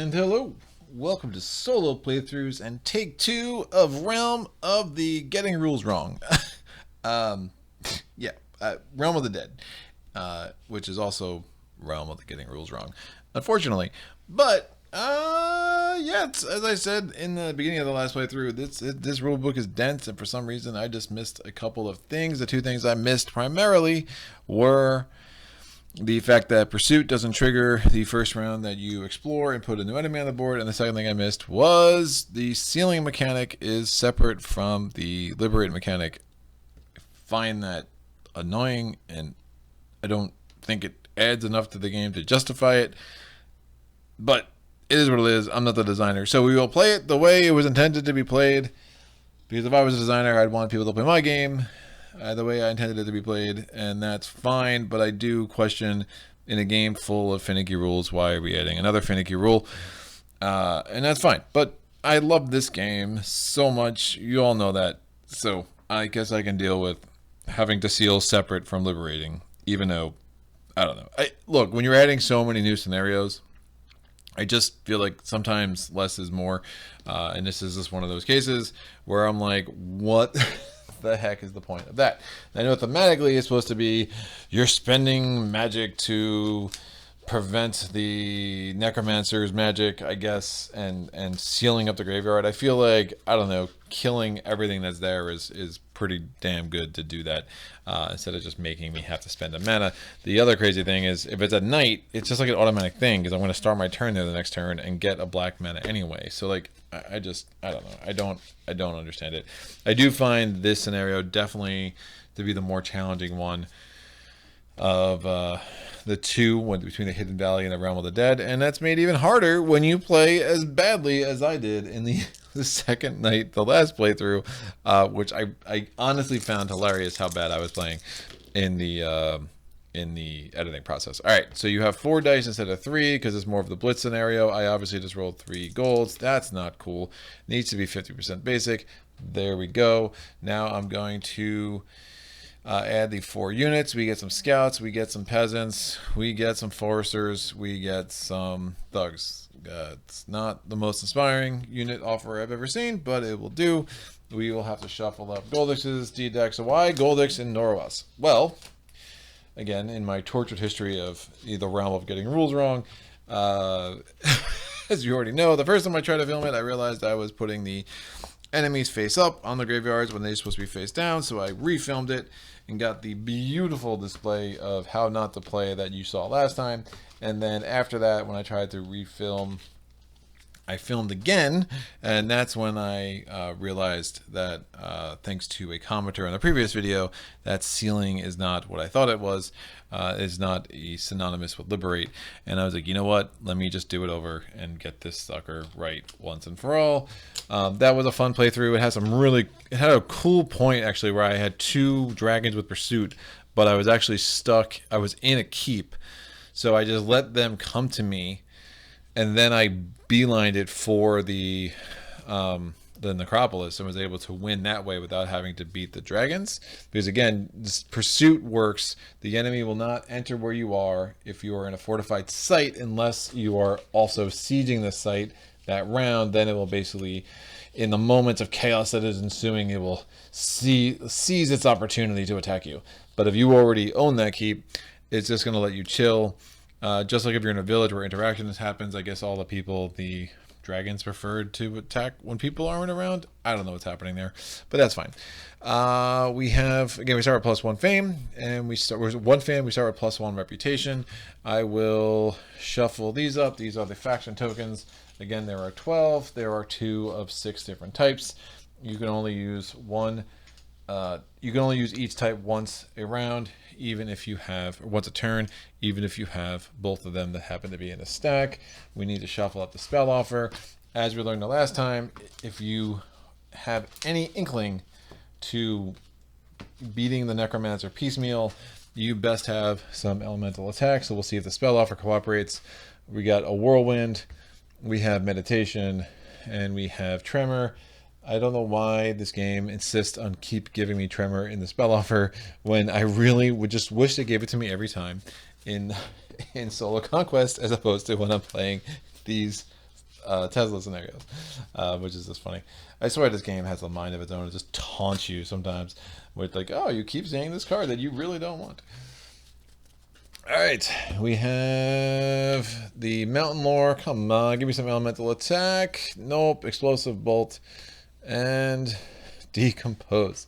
And hello, welcome to solo playthroughs and take 2 of Realm of the Getting Rules Wrong. um, yeah, Realm of the Dead, which is also Realm of the Getting Rules Wrong, unfortunately. But yeah, as I said in the beginning of the last playthrough, this rule book is dense, and for some reason I just missed a couple of things. The two things I missed primarily were the fact that pursuit doesn't trigger the first round that you explore and put a new enemy on the board, and the second thing I missed was the sealing mechanic is separate from the liberate mechanic. I find that annoying, and I don't think it adds enough to the game to justify it, but it is what it is. I'm not the designer, so we will play it the way it was intended to be played, because if I was a designer, I'd want people to play my game the way I intended it to be played, and that's fine. But I do question, in a game full of finicky rules, why are we adding another finicky rule? And that's fine. But I love this game so much. You all know that. So I guess I can deal with having to seal separate from liberating, even though, I don't know. Look, when you're adding so many new scenarios, I just feel like sometimes less is more. And this is just one of those cases where I'm like, what the heck is the point of that? I know thematically it's supposed to be you're spending magic to prevent the Necromancer's magic, I guess, and sealing up the graveyard. I feel like, I don't know, killing everything that's there is pretty damn good to do that, instead of just making me have to spend a mana. The other crazy thing is, if it's at night, it's just like an automatic thing, because I'm going to start my turn there the next turn and get a black mana anyway. So like, I don't know. I don't understand it. I do find this scenario definitely to be the more challenging one of the two between the Hidden Valley and the Realm of the Dead, and that's made even harder when you play as badly as I did in the second night, the last playthrough, which I honestly found hilarious how bad I was playing in the editing process. All right, so you have 4 dice instead of 3 because it's more of the blitz scenario. I obviously just rolled 3 golds. That's not cool. Needs to be 50% basic. There we go. Now I'm going to add the 4 units. We get some scouts, we get some peasants, we get some foresters, we get some thugs. It's not the most inspiring unit offer I've ever seen, but it will do. We will have to shuffle up Goldix's, D-decks. So why Goldix and Norowas? Well, again, in my tortured history of the Realm of Getting Rules Wrong, as you already know, the first time I tried to film it, I realized I was putting the enemies face up on the graveyards when they're supposed to be face down, so I refilmed it and got the beautiful display of how not to play that you saw last time. And then after that, when I tried to refilm, I filmed again, and that's when I realized that, thanks to a commenter in the previous video, that sealing is not what I thought it was, is not synonymous with liberate. And I was like, you know what? Let me just do it over and get this sucker right once and for all. That was a fun playthrough. It had a cool point actually where I had 2 dragons with pursuit, but I was actually stuck. I was in a keep, so I just let them come to me, and then I beelined it for the Necropolis and was able to win that way without having to beat the dragons. Because again, this pursuit works. The enemy will not enter where you are if you are in a fortified site unless you are also sieging the site that round. Then it will basically, in the moments of chaos that is ensuing, it will seize its opportunity to attack you. But if you already own that keep, it's just going to let you chill. Just like if you're in a village where interaction happens, I guess all the dragons preferred to attack when people aren't around. I don't know what's happening there, but that's fine. We start with +1 fame, and we start with 1 fame. We start with +1 reputation. I will shuffle these up. These are the faction tokens. Again, there are 12. There are 2 of 6 different types. You can only use one. You can only use each type once a round, once a turn, even if you have both of them that happen to be in a stack. We need to shuffle up the spell offer. As we learned the last time, if you have any inkling to beating the Necromancer piecemeal, you best have some elemental attack. So we'll see if the spell offer cooperates. We got a whirlwind, we have meditation, and we have tremor. I don't know why this game insists on keep giving me tremor in the spell offer when I really would just wish they gave it to me every time in solo conquest, as opposed to when I'm playing these Tezla scenarios, which is just funny. I swear this game has a mind of its own. It just taunts you sometimes with like, oh, you keep saying this card that you really don't want. All right, we have the Mountain Lore. Come on, give me some elemental attack. Nope, explosive bolt and decompose.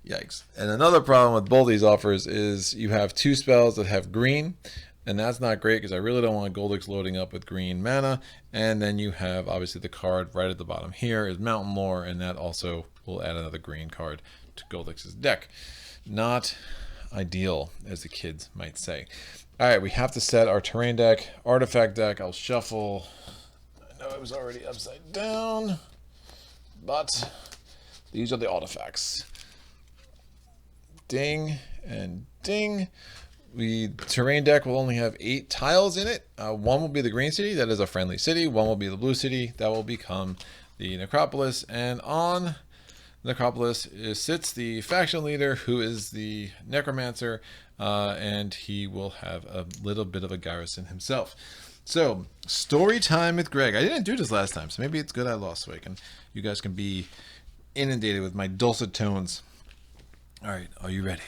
Yikes. And another problem with both these offers is you have two spells that have green, and that's not great because I really don't want Goldix loading up with green mana. And then you have obviously the card right at the bottom here is Mountain Lore, and that also will add another green card to Goldix's deck. Not ideal, as the kids might say. All right, we have to set our terrain deck, artifact deck. I'll shuffle. I know it was already upside down, but these are the artifacts. Ding and ding. The terrain deck will only have 8 tiles in it. One will be the green city, that is a friendly city. One will be the blue city, that will become the Necropolis. And on Necropolis sits the faction leader, who is the Necromancer, and he will have a little bit of a garrison himself. So, story time with Greg. I didn't do this last time, so maybe it's good I lost so you guys can be inundated with my dulcet tones. All right, are you ready?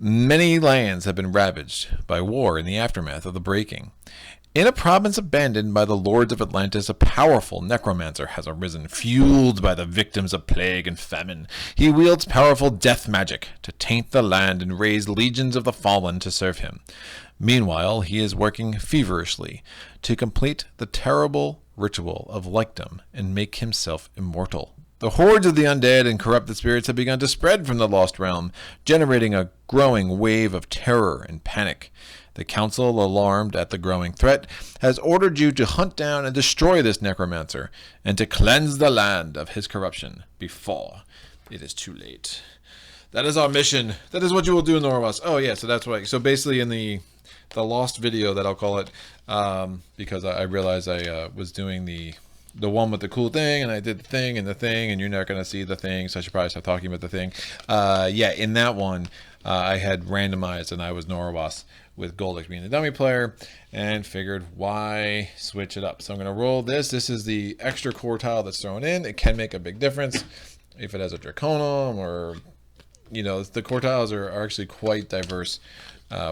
Many lands have been ravaged by war in the aftermath of the breaking. In a province abandoned by the lords of Atlantis, a powerful necromancer has arisen, fueled by the victims of plague and famine. He wields powerful death magic to taint the land and raise legions of the fallen to serve him. Meanwhile, he is working feverishly to complete the terrible ritual of likedom and make himself immortal. The hordes of the undead and corrupted spirits have begun to spread from the lost realm, generating a growing wave of terror and panic. The council, alarmed at the growing threat, has ordered you to hunt down and destroy this necromancer, and to cleanse the land of his corruption before it is too late. That is our mission. That is what you will do in Norowas. Oh yeah, so that's why. So basically in the lost video, that I'll call it, because I realized I was doing the one with the cool thing, and I did the thing, and you're not going to see the thing, so I should probably start talking about the thing. Yeah, in that one, I had randomized, and I was Norowas with Goldix being the dummy player, and figured why switch it up. So I'm going to roll this. This is the extra core tile that's thrown in. It can make a big difference if it has a Draconum, or, you know, the core tiles are actually quite diverse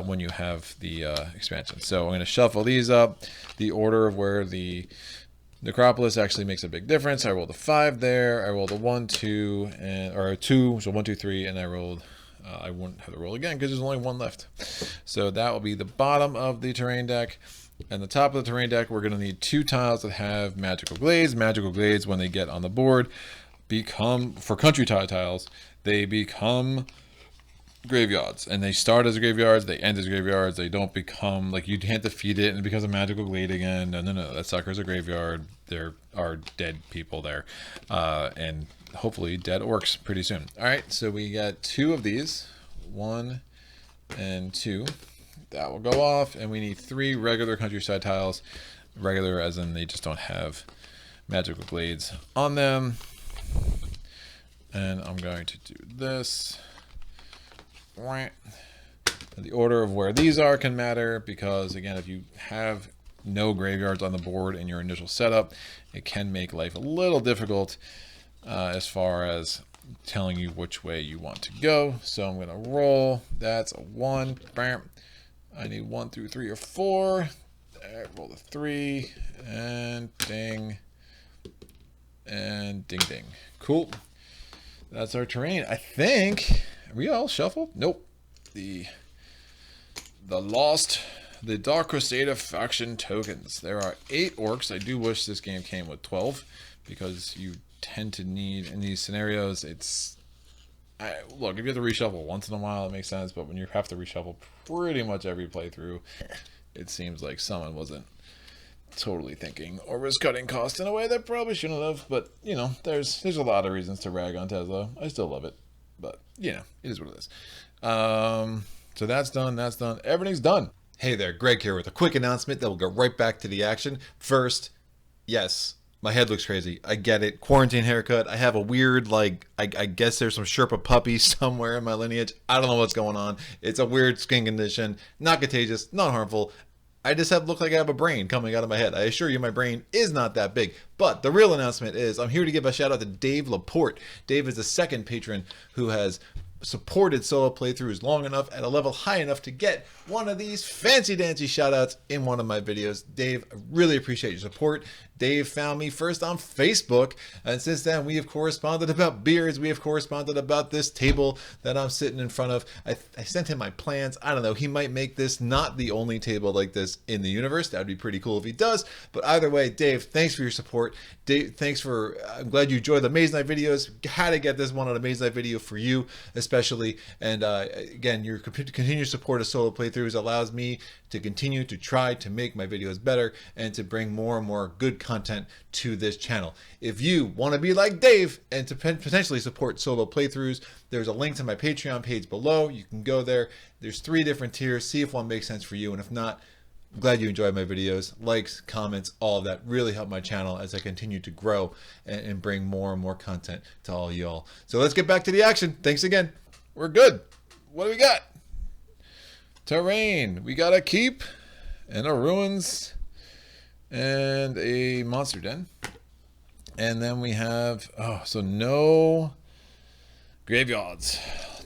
when you have the expansion. So I'm going to shuffle these up. The order of where the Necropolis actually makes a big difference. I rolled a 5 there. I rolled a 1, 2, or a 2, so 1, 2, 3, and I rolled. I wouldn't have to roll again because there's only 1 left. So that will be the bottom of the terrain deck. And the top of the terrain deck, we're going to need 2 tiles that have magical glades. Magical glades, when they get on the board, become, for country tiles, they become graveyards, and they start as graveyards, they end as graveyards. They don't become like, you can't defeat it and it becomes a magical glade again. No, that sucker's a graveyard. There are dead people there, and hopefully dead orcs pretty soon. All right, so we got 2 of these, 1 and 2. That will go off, and we need 3 regular countryside tiles. Regular as in they just don't have magical glades on them. And I'm going to do this. The order of where these are can matter, because again, if you have no graveyards on the board in your initial setup, it can make life a little difficult as far as telling you which way you want to go. So I'm going to roll. That's a 1. Bam. I need 1 through 3 or 4. There, roll the 3, and ding, and ding ding. Cool. That's our terrain. I think. Are we all shuffled? Nope. The Dark Crusader faction tokens. There are 8 orcs. I do wish this game came with 12, because you tend to need, in these scenarios, look, if you have to reshuffle once in a while, it makes sense, but when you have to reshuffle pretty much every playthrough, it seems like someone wasn't totally thinking, or was cutting costs in a way that probably shouldn't have. But, you know, there's a lot of reasons to rag on Tezla. I still love it. But, you know, it is what it is. So that's done. Everything's done. Hey there, Greg here with a quick announcement that will go right back to the action. First, yes, my head looks crazy. I get it. Quarantine haircut. I have a weird, like, I guess there's some Sherpa puppy somewhere in my lineage. I don't know what's going on. It's a weird skin condition. Not contagious, not harmful. I just look like I have a brain coming out of my head. I assure you my brain is not that big. But the real announcement is I'm here to give a shout out to Dave Laporte. Dave is the second patron who has supported solo playthroughs long enough at a level high enough to get one of these fancy dancy shoutouts in one of my videos. Dave, I really appreciate your support. Dave found me first on Facebook, and since then we have corresponded about beards. We have corresponded about this table that I'm sitting in front of. I sent him my plans. I don't know, he might make this not the only table like this in the universe. That would be pretty cool if he does. But either way, Dave, thanks for your support. Dave, thanks for, I'm glad you enjoyed the Maze Night videos. Had to get this one on a Maze Night video for you especially. And again, your continued support of solo playthroughs allows me to continue to try to make my videos better and to bring more and more good content to this channel. If you want to be like Dave and to potentially support solo playthroughs, there's a link to my Patreon page below. You can go there. There's 3 different tiers. See if one makes sense for you. And if not, I'm glad you enjoyed my videos. Likes, comments, all of that really help my channel as I continue to grow and bring more and more content to all y'all. So let's get back to the action. Thanks again. We're good. What do we got? Terrain. We got a keep and a ruins and a monster den. And then we have, so no graveyards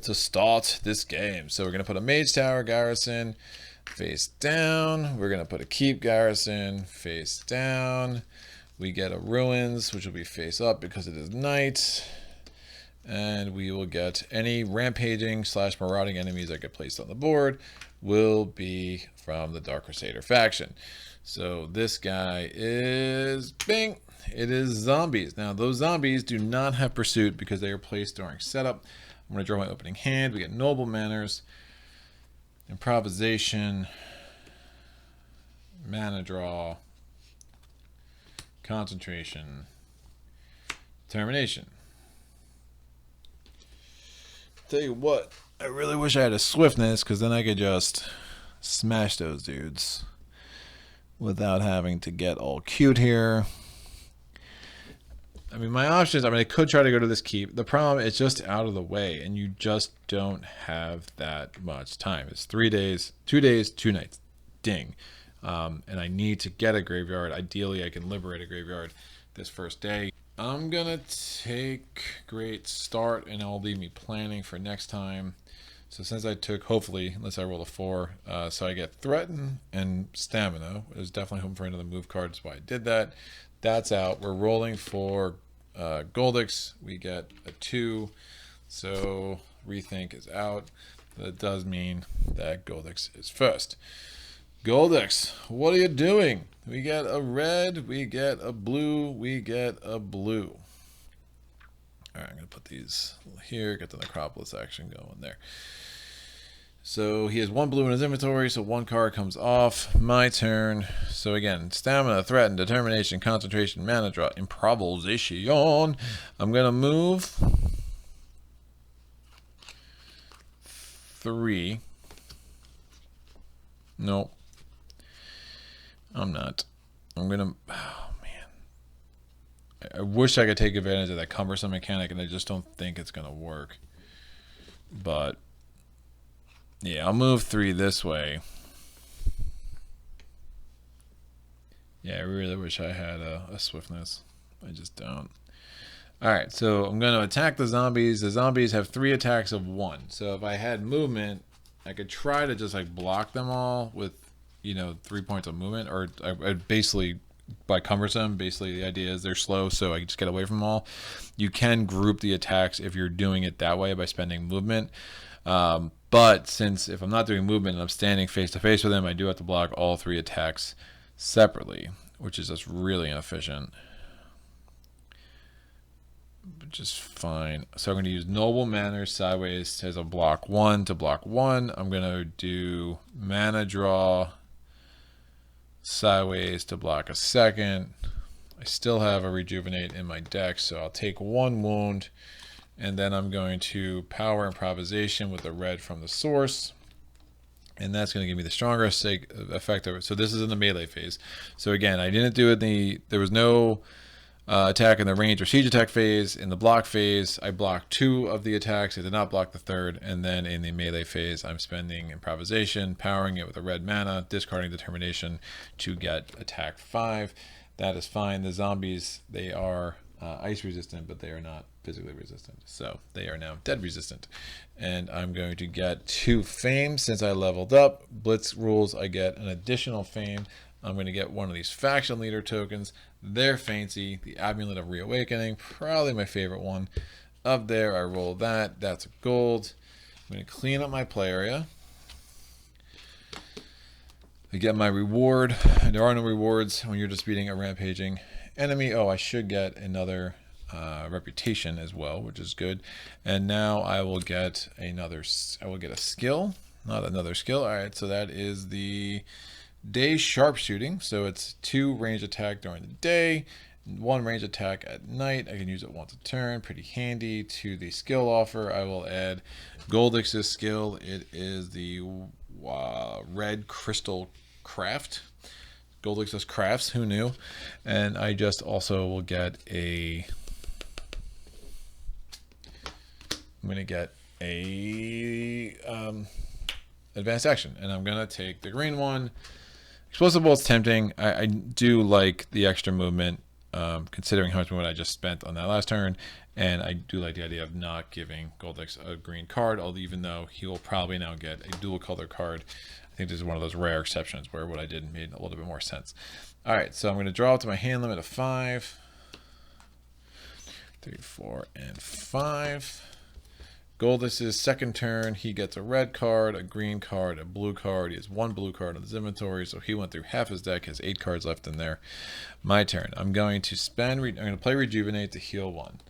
to start this game. So we're going to put a mage tower garrison face down. We're going to put a keep garrison face down. We get a ruins, which will be face up because it is night. And we will get any rampaging / marauding enemies that get placed on the board will be from the Dark Crusader faction. So this guy is, bing, it is zombies. Now those zombies do not have pursuit because they are placed during setup. I'm going to draw my opening hand. We get noble manners, improvisation, mana draw, concentration, determination. Tell you what, I really wish I had a swiftness because then I could just smash those dudes without having to get all cute here. I mean, my options, I could try to go to this keep. The problem is just out of the way and you just don't have that much time. It's 3 days, 2 days, 2 nights. Ding. And I need to get a graveyard. Ideally, I can liberate a graveyard this first day. I'm gonna take great start and it'll leave me planning for next time. So since I took, hopefully, unless I roll a 4, so I get threaten and stamina. I was definitely hoping for another move card, that's why I did that. That's out. We're rolling for Goldix. We get a 2, so rethink is out. That does mean that Goldix is first. Goldix, what are you doing? We get a red, we get a blue, we get a blue. All right, I'm going to put these here, get the Necropolis action going there. So he has 1 blue in his inventory, so 1 card comes off. My turn. So again, stamina, threaten, determination, concentration, mana draw, improvisation. I'm going to move 3. Nope. I'm not. I'm going to... Oh, man. I wish I could take advantage of that cumbersome mechanic, and I just don't think it's going to work. But... yeah, I'll move 3 this way. Yeah, I really wish I had a swiftness. I just don't. Alright, so I'm going to attack the zombies. The zombies have 3 attacks of 1. So if I had movement, I could try to just like block them all with, 3 points of movement. Or I basically, by cumbersome, basically the idea is they're slow, so I can just get away from them all. You can group the attacks if you're doing it that way by spending movement. But since if I'm not doing movement and I'm standing face to face with them, I do have to block all 3 attacks separately, which is just really inefficient. But just fine. So I'm going to use Noble Manners sideways as a block 1 to block 1. I'm going to do mana draw sideways to block a 2nd. I still have a rejuvenate in my deck, so I'll take 1 wound. And then I'm going to power improvisation with the red from the source. And that's going to give me the stronger effect of it. So this is in the melee phase. So again, I didn't do it there was no attack in the range or siege attack phase. In the block phase, I block 2 of the attacks. I did not block the 3rd. And then in the melee phase, I'm spending improvisation, powering it with a red mana, discarding determination to get attack 5. That is fine. The zombies, they are ice resistant, but they are not physically resistant. So they are now dead resistant. And I'm going to get 2 fame since I leveled up. Blitz rules, I get an additional fame. I'm going to get one of these faction leader tokens. They're fancy. The Amulet of Reawakening, probably my favorite one. Up there, I roll that. That's a gold. I'm going to clean up my play area. I get my reward. There are no rewards when you're just beating a rampaging enemy. Oh, I should get another reputation as well, which is good. And now I will get another. I will get a skill, not another skill. All right, so that is the day sharpshooting. So it's 2 range attack during the day, 1 range attack at night. I can use it once a turn. Pretty handy. To the skill offer, I will add Goldix's skill. It is the red crystal craft. Goldix's crafts, who knew? And I just also will get a. I'm gonna get a advanced action, and I'm gonna take the green one. Explosive Bolt's tempting. I do like the extra movement, considering how much movement I just spent on that last turn, and I do like the idea of not giving Goldix a green card, although even though he will probably now get a dual color card. I think this is one of those rare exceptions where what I did made a little bit more sense. All right, so I'm going to draw up to my hand limit of 5. 3, 4, and 5. Goldix's second turn, he gets a red card, a green card, a blue card. He has 1 blue card in his inventory, so he went through half his deck, has 8 cards left in there. My turn. I'm going to spend, I'm going to play Rejuvenate to heal 1.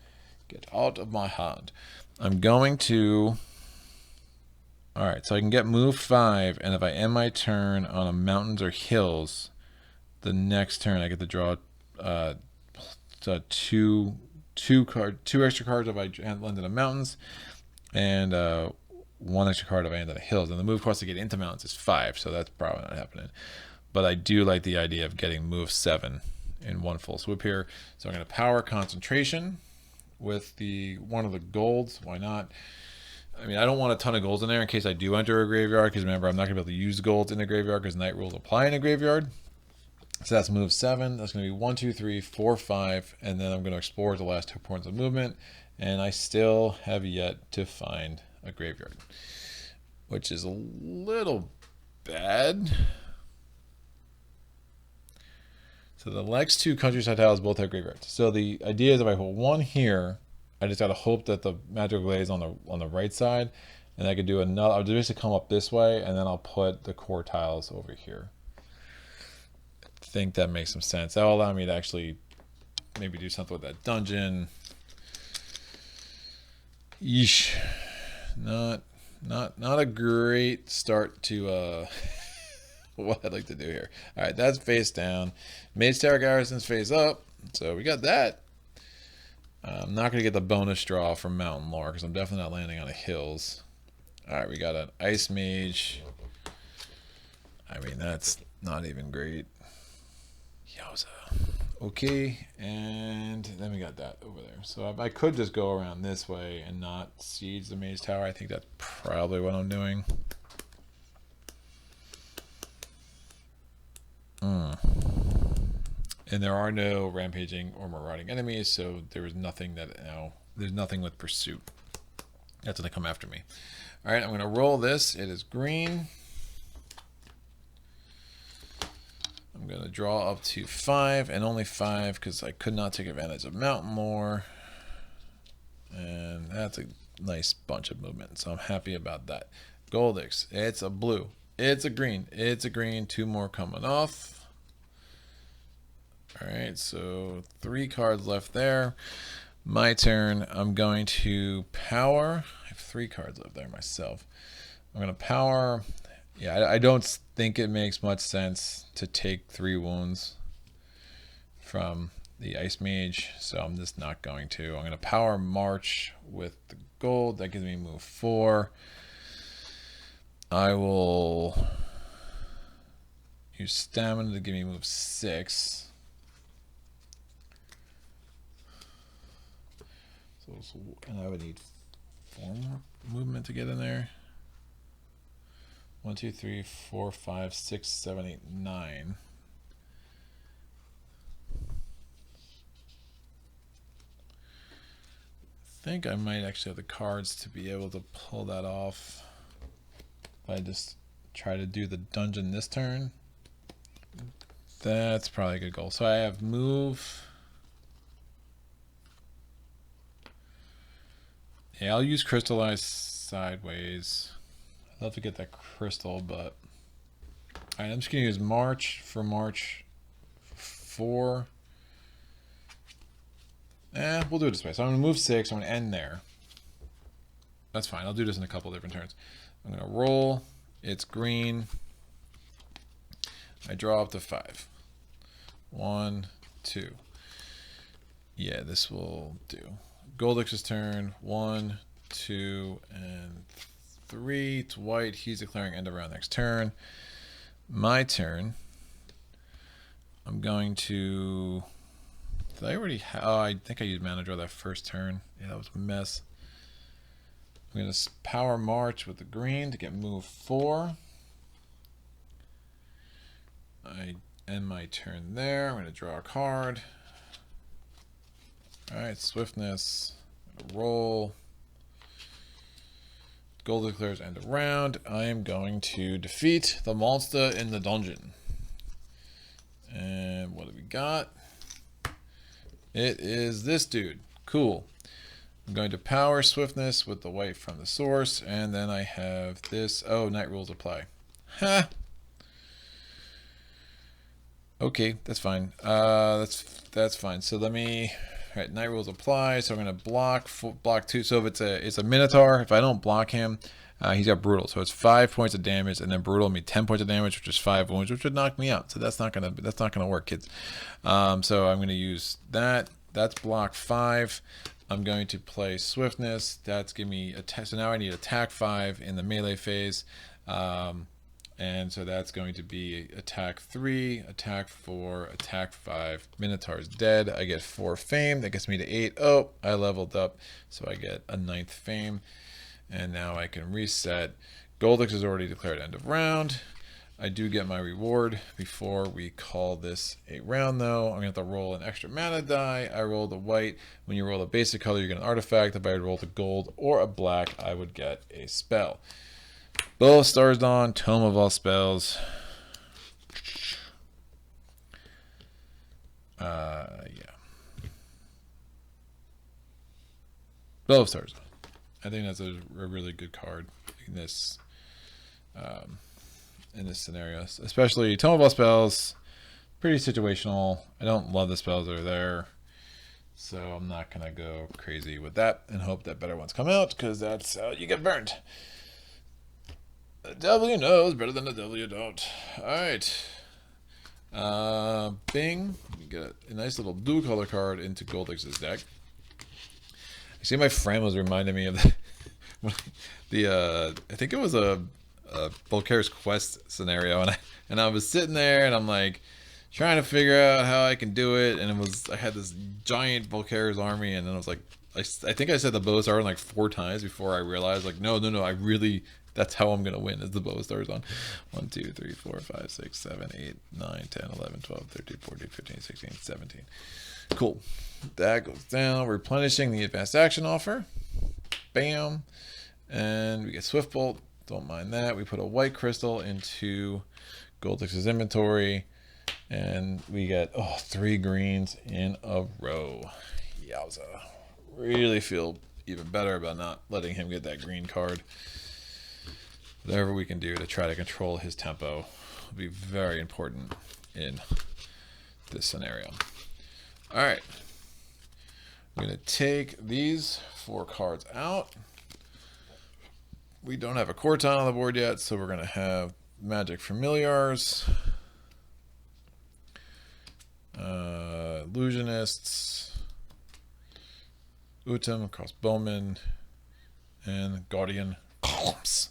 Get out of my hand. I'm going to, all right, so I can get move 5, and if I end my turn on a mountains or hills, the next turn I get to draw two extra cards if I land in the mountains, and 1 extra card if I end in the hills. And the move cost to get into mountains is 5, so that's probably not happening. But I do like the idea of getting move 7 in 1 full swoop here. So I'm going to power concentration with one of the golds. Why not? I mean, I don't want a ton of golds in there in case I do enter a graveyard, because remember, I'm not going to be able to use golds in the graveyard because night rules apply in a graveyard. So that's move 7. That's going to be 1, 2, 3, 4, 5, and then I'm going to explore the last 2 points of movement. And I still have yet to find a graveyard, which is a little bad. So the next 2 countryside tiles both have graveyards. So the idea is if I put 1 here, I just gotta hope that the magical glaze on the right side, and I could do another. I'll just come up this way, and then I'll put the core tiles over here. I think that makes some sense. That will allow me to actually maybe do something with that dungeon. Yeesh, not a great start to what I'd like to do here. All right, that's face down. Mage Tower Garrison's face up, so we got that. I'm not going to get the bonus draw from Mountain Lore because I'm definitely not landing on the hills. All right, we got an Ice Mage. I mean, that's not even great. Yowza. Okay, and then we got that over there. So if I could just go around this way and not siege the Mage Tower, I think that's probably what I'm doing. And there are no rampaging or marauding enemies, so there is nothing there's nothing with pursuit that's going to come after me. All right, I'm going to roll this. It is green. I'm going to draw up to 5 and only 5 because I could not take advantage of Mountain Lore. And that's a nice bunch of movement, so I'm happy about that. Goldix, it's a blue. It's a green. It's a green. 2 more coming off. All right, so 3 cards left there. My turn. I'm going to power. I have 3 cards left there myself. I'm going to power. Yeah, I don't think it makes much sense to take 3 wounds from the Ice Mage, so I'm just not going to. I'm going to power March with the gold. That gives me move 4. I will use stamina to give me move 6. And I would need 4 more movement to get in there. 1, 2, 3, 4, 5, 6, 7, 8, 9. I think I might actually have the cards to be able to pull that off. If I just try to do the dungeon this turn. That's probably a good goal. So I have move. Yeah, I'll use crystallize sideways. I'd love to get that crystal, but alright, I'm just gonna use March for March 4. We'll do it this way. So I'm gonna move 6, I'm gonna end there. That's fine. I'll do this in a couple different turns. I'm gonna roll, it's green. I draw up to 5. 1, 2. Yeah, this will do. Goldix's turn. 1, 2, and 3. It's white. He's declaring end of round next turn. My turn. I'm going to. Did I already have? Oh, I think I used mana draw that first turn. Yeah, that was a mess. I'm going to power march with the green to get move 4. I end my turn there. I'm going to draw a card. Alright, swiftness. Roll. Gold declares end of round. I am going to defeat the monster in the dungeon. And what do we got? It is this dude. Cool. I'm going to power swiftness with the white from the source. And then I have this. Oh, night rules apply. Ha! Okay, that's fine. That's fine. So let me. All right, night rules apply. So I'm gonna block 2. So if it's a Minotaur, if I don't block him, he's got brutal. So it's 5 points of damage, and then brutal will be 10 points of damage, which is 5 wounds, which would knock me out. So that's not gonna work, kids. So I'm gonna use that. That's block 5. I'm going to play swiftness. That's give me attack. So now I need attack 5 in the melee phase. And so that's going to be attack 3, attack 4, attack 5. Minotaur's dead. I get 4 fame. That gets me to 8. Oh, I leveled up. So I get a 9th fame. And now I can reset. Goldix is already declared end of round. I do get my reward before we call this a round, though. I'm going to have to roll an extra mana die. I rolled a white. When you roll a basic color, you get an artifact. If I rolled a gold or a black, I would get a spell. Bow of Stars Dawn, Tome of All Spells. Yeah. Bow of Stars Dawn. I think that's a really good card in this scenario. Especially Tome of All Spells, pretty situational. I don't love the spells that are there. So I'm not going to go crazy with that and hope that better ones come out, because that's how you get burned. The devil you know is better than the devil you don't. Alright. Bing. You get a nice little blue color card into Goldix's deck. I see my friend was reminding me of I think it was a Volcaire's Quest scenario, and I was sitting there and I'm like trying to figure out how I can do it, and I had this giant Volcaire's army, and then I was like, I think I said the bow star like 4 times before I realized, like, no, I really, that's how I'm gonna win, is the bow stars on 1, 2, 3, 4, 5, 6, 7, 8, 9, 10, 11, 12, 13, 14, 15, 16, 17. Cool. That goes down. Replenishing the advanced action offer. Bam. And we get Swift Bolt. Don't mind that. We put a white crystal into Goldix's inventory. And we get 3 greens in a row. Yowza. Really feel even better about not letting him get that green card. Whatever we can do to try to control his tempo will be very important in this scenario. Alright. I'm going to take these 4 cards out. We don't have a Corton on the board yet, so we're going to have Magic Familiars, Illusionists, Utem, Crossbowmen, and Guardian Columns.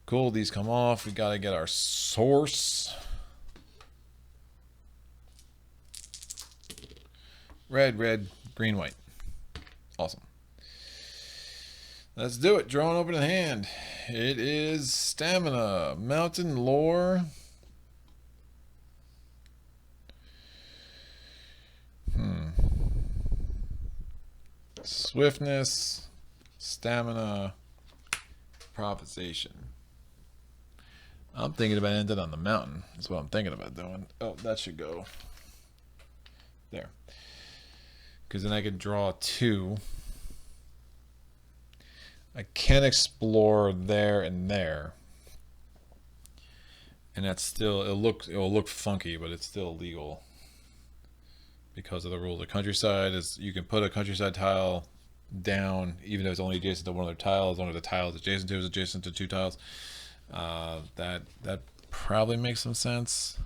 Cool, these come off. We got to get our source. Red, green, white. Awesome. Let's do it. Drawing open in hand. It is stamina, mountain lore. Swiftness, stamina, improvisation. I'm thinking about ending on the mountain. That's what I'm thinking about doing. Oh, that should go there. Because then I can draw 2. I can explore there and there. And that's still, it'll look funky, but it's still legal. Because of the rules of countryside, is you can put a countryside tile down, even though it's only adjacent to one of their tiles, as long as the tile is adjacent to 2 tiles. That probably makes some sense.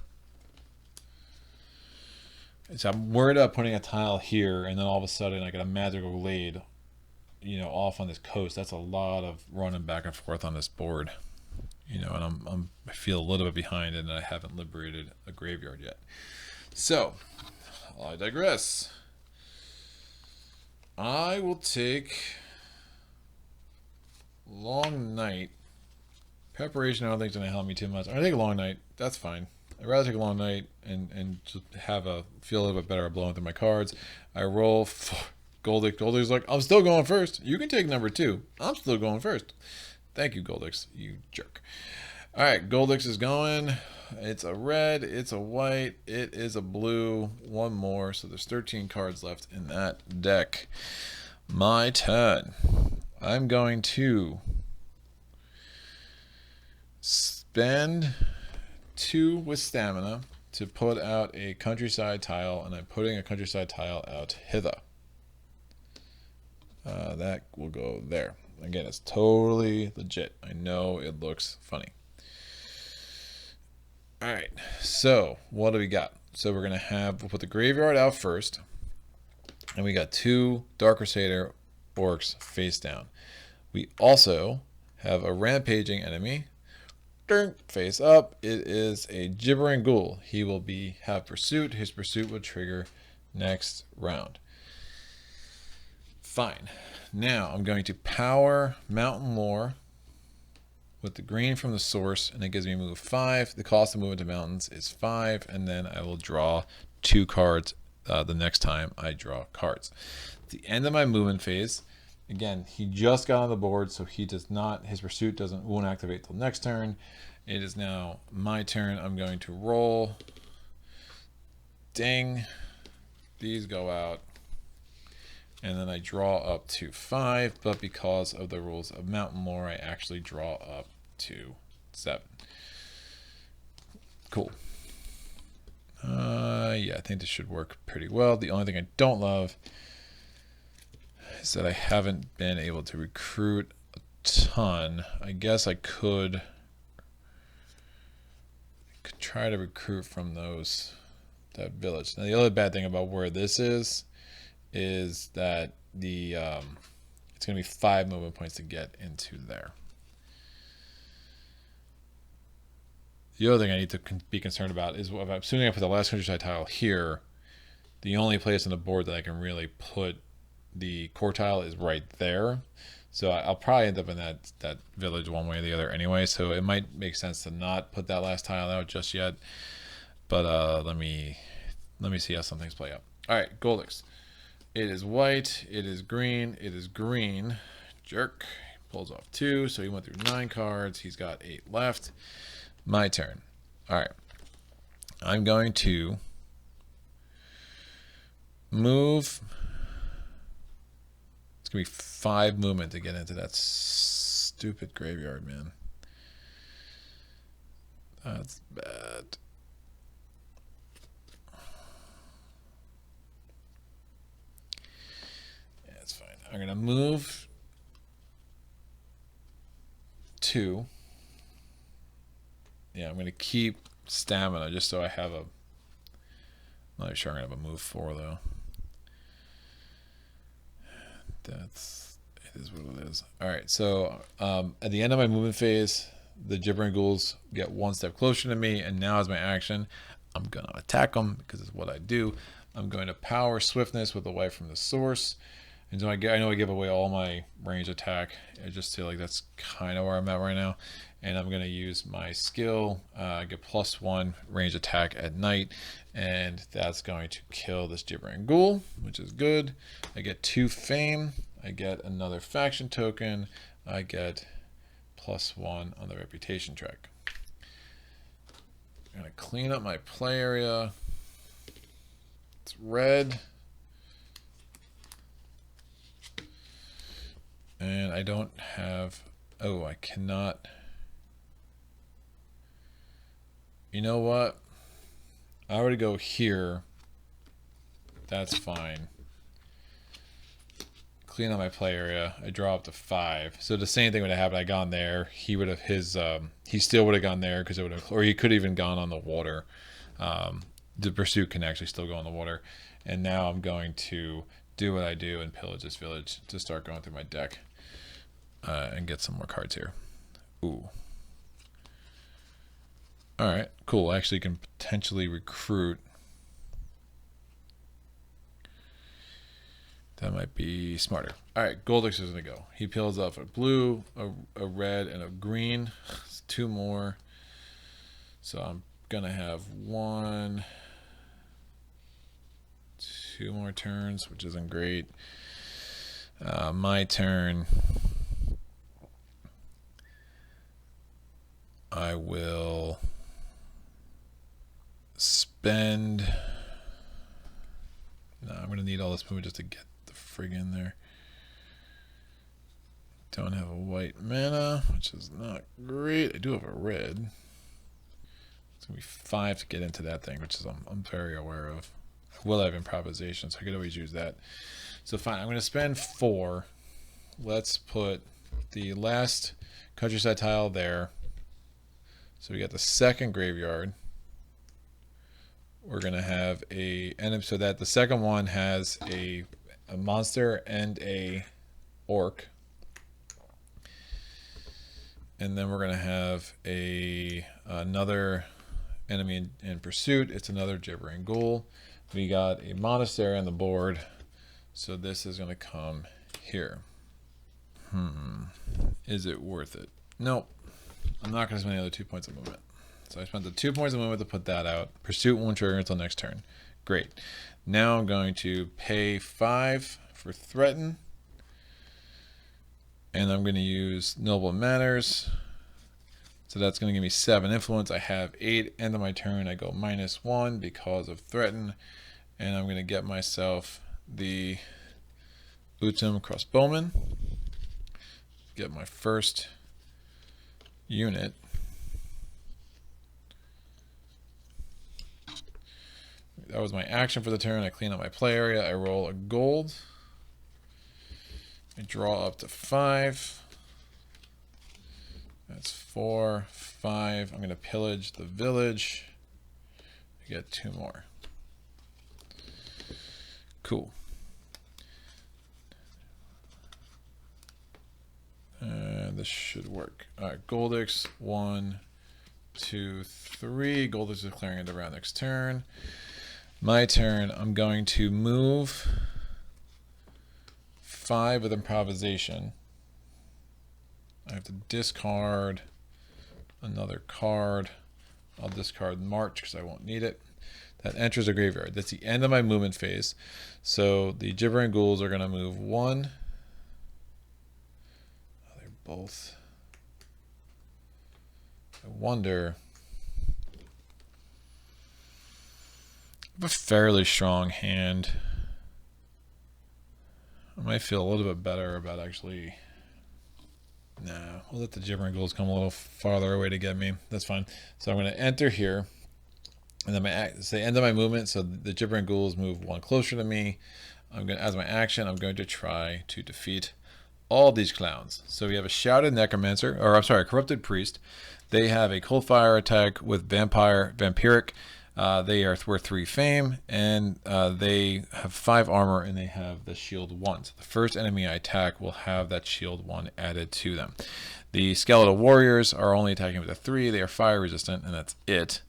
So I'm worried about putting a tile here, and then all of a sudden I get a magical glade, you know, off on this coast. That's a lot of running back and forth on this board, you know, and I feel a little bit behind, and I haven't liberated a graveyard yet. So I digress. I will take Long Night. Preparation I don't think is going to help me too much. I'm going to take a Long Night. That's fine. I'd rather take a Long Night and just feel a little bit better blowing through my cards. I roll Goldix. Goldix is like, I'm still going first. You can take number 2. I'm still going first. Thank you, Goldix, you jerk. All right, Goldix is going. It's a red, it's a white, it is a blue. One more, so there's 13 cards left in that deck. My turn. I'm going to spend 2 with stamina to put out a countryside tile, and I'm putting a countryside tile out hither. That will go there. Again, it's totally legit. I know it looks funny. All right, so what do we got? So we'll put the graveyard out first, and we got 2 Dark Crusader orcs face down. We also have a rampaging enemy face up. It is a gibbering ghoul. He will have pursuit. His pursuit will trigger next round. Fine. Now I'm going to power Mountain Lore with the green from the source, and it gives me move 5. The cost of moving to mountains is 5, and then I will draw 2 cards the next time I draw cards. At the end of my movement phase, again, he just got on the board, so his pursuit won't activate till next turn. It is now my turn. I'm going to roll. Ding. These go out. And then I draw up to 5, but because of the rules of Mountain Lore, I actually draw up to 7. Cool. Yeah, I think this should work pretty well. The only thing I don't love is that I haven't been able to recruit a ton. I guess I could try to recruit from that village. Now, the other bad thing about where this is that it's going to be 5 movement points to get into there. The other thing I need to be concerned about is, assuming I put the last countryside tile here, the only place on the board that I can really put the core tile is right there. So I'll probably end up in that village one way or the other anyway, so it might make sense to not put that last tile out just yet. But let me see how some things play out. All right, Goldix. It is white, it is green, it is green. Jerk. Pulls off 2, so he went through 9 cards. He's got 8 left. My turn. All right. I'm going to move. It's going to be 5 movement to get into that stupid graveyard, man. That's bad. I'm going to move 2. Yeah, I'm going to keep stamina just so I have I'm not sure I'm going to have a move 4, though. It is what it is. All right, so at the end of my movement phase, the gibbering ghouls get 1 step closer to me, and now as my action, I'm going to attack them because it's what I do. I'm going to power swiftness with the wife from the source. And so I know I give away all my range attack. I just feel like that's kind of where I'm at right now. And I'm going to use my skill. I get +1 range attack at night. And that's going to kill this gibbering ghoul, which is good. I get 2 fame. I get another faction token. I get +1 on the reputation track. I'm going to clean up my play area. It's red. And I don't have, oh, I cannot. You know what? I already go here. That's fine. Clean up my play area. I draw up to 5. So the same thing would have happened. I gone there. He would have he still would have gone there because it would have, or he could have even gone on the water. The pursuit can actually still go on the water. And now I'm going to do what I do and pillage this village to start going through my deck and get some more cards here. Ooh. All right, cool. I actually can potentially recruit. That might be smarter. All right, Goldix is gonna go. He peels off a blue, a red, and a green. It's 2 more. So I'm gonna have 1, 2 more turns, which isn't great. My turn. I will spend. No, I'm gonna need all this movement just to get the frig in there. Don't have a white mana, which is not great. I do have a red. It's gonna be 5 to get into that thing, which is I'm very aware of. I will have improvisation, so I could always use that. So fine, I'm gonna spend 4. Let's put the last countryside tile there. So we got the second graveyard. We're gonna have a enemy, so that the second one has a monster and a orc. And then we're gonna have another enemy in pursuit. It's another gibbering ghoul. We got a monastery on the board, so this is gonna come here. Is it worth it? Nope. I'm not going to spend the other 2 points of movement. So I spent the 2 points of movement to put that out. Pursuit won't trigger until next turn. Great. Now I'm going to pay 5 for threaten. And I'm going to use noble manners. So that's going to give me 7 influence. I have 8. End of my turn, I go -1 because of threaten. And I'm going to get myself the Utum crossbowman. Get my first unit. That was my action for the turn. I clean up my play area. I roll a gold. I draw up to 5. That's 4, 5. I'm going to pillage the village. I get 2 more. Cool. This should work. All right, Goldix, 1, 2, 3. Goldix is declaring it around next turn. My turn, I'm going to move 5 with improvisation. I have to discard another card. I'll discard March because I won't need it. That enters a graveyard. That's the end of my movement phase. So the gibbering ghouls are going to move 1. Both. I wonder. I have a fairly strong hand. I might feel a little bit better about actually. Nah, we'll let the gibbering ghouls come a little farther away to get me. That's fine. So I'm going to enter here, and then it's the end of my movement. So the gibbering ghouls move 1 closer to me. I'm going to, as my action, I'm going to try to defeat all these clowns. So we have a shouted necromancer, or I'm sorry, a corrupted priest. They have a cold fire attack with vampiric. They are worth 3 fame, and they have 5 armor, and they have the shield 1. So the first enemy I attack will have that shield 1 added to them. The skeletal warriors are only attacking with a 3. They are fire resistant, and that's it.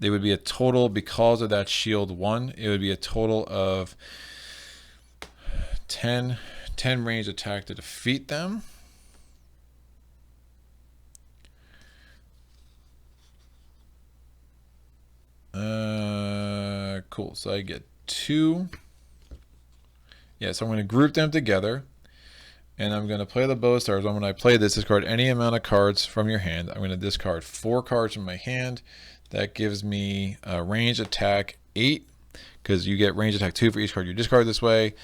They would be a total, because of that shield 1, it would be a total of 10 range attack to defeat them. Cool. So I get 2. Yeah, so I'm going to group them together. And I'm going to play the bow stars. When I play this, discard any amount of cards from your hand. I'm going to discard 4 cards from my hand. That gives me range attack 8, because you get range attack 2 for each card you discard this way.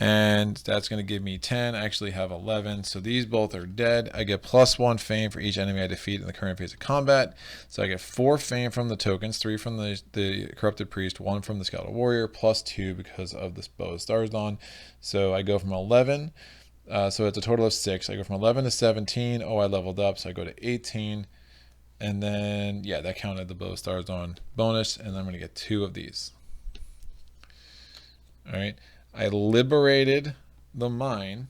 And that's going to give me 10. I actually have 11. So these both are dead. I get +1 fame for each enemy I defeat in the current phase of combat. So I get 4 fame from the tokens, 3 from the corrupted priest, 1 from the skeletal warrior, +2 because of this bow of stars on. So I go from 11. So it's a total of 6. I go from 11 to 17. Oh, I leveled up, so I go to 18. And then, yeah, that counted the bow of stars on bonus. And I'm going to get 2 of these. All right. I liberated the mine,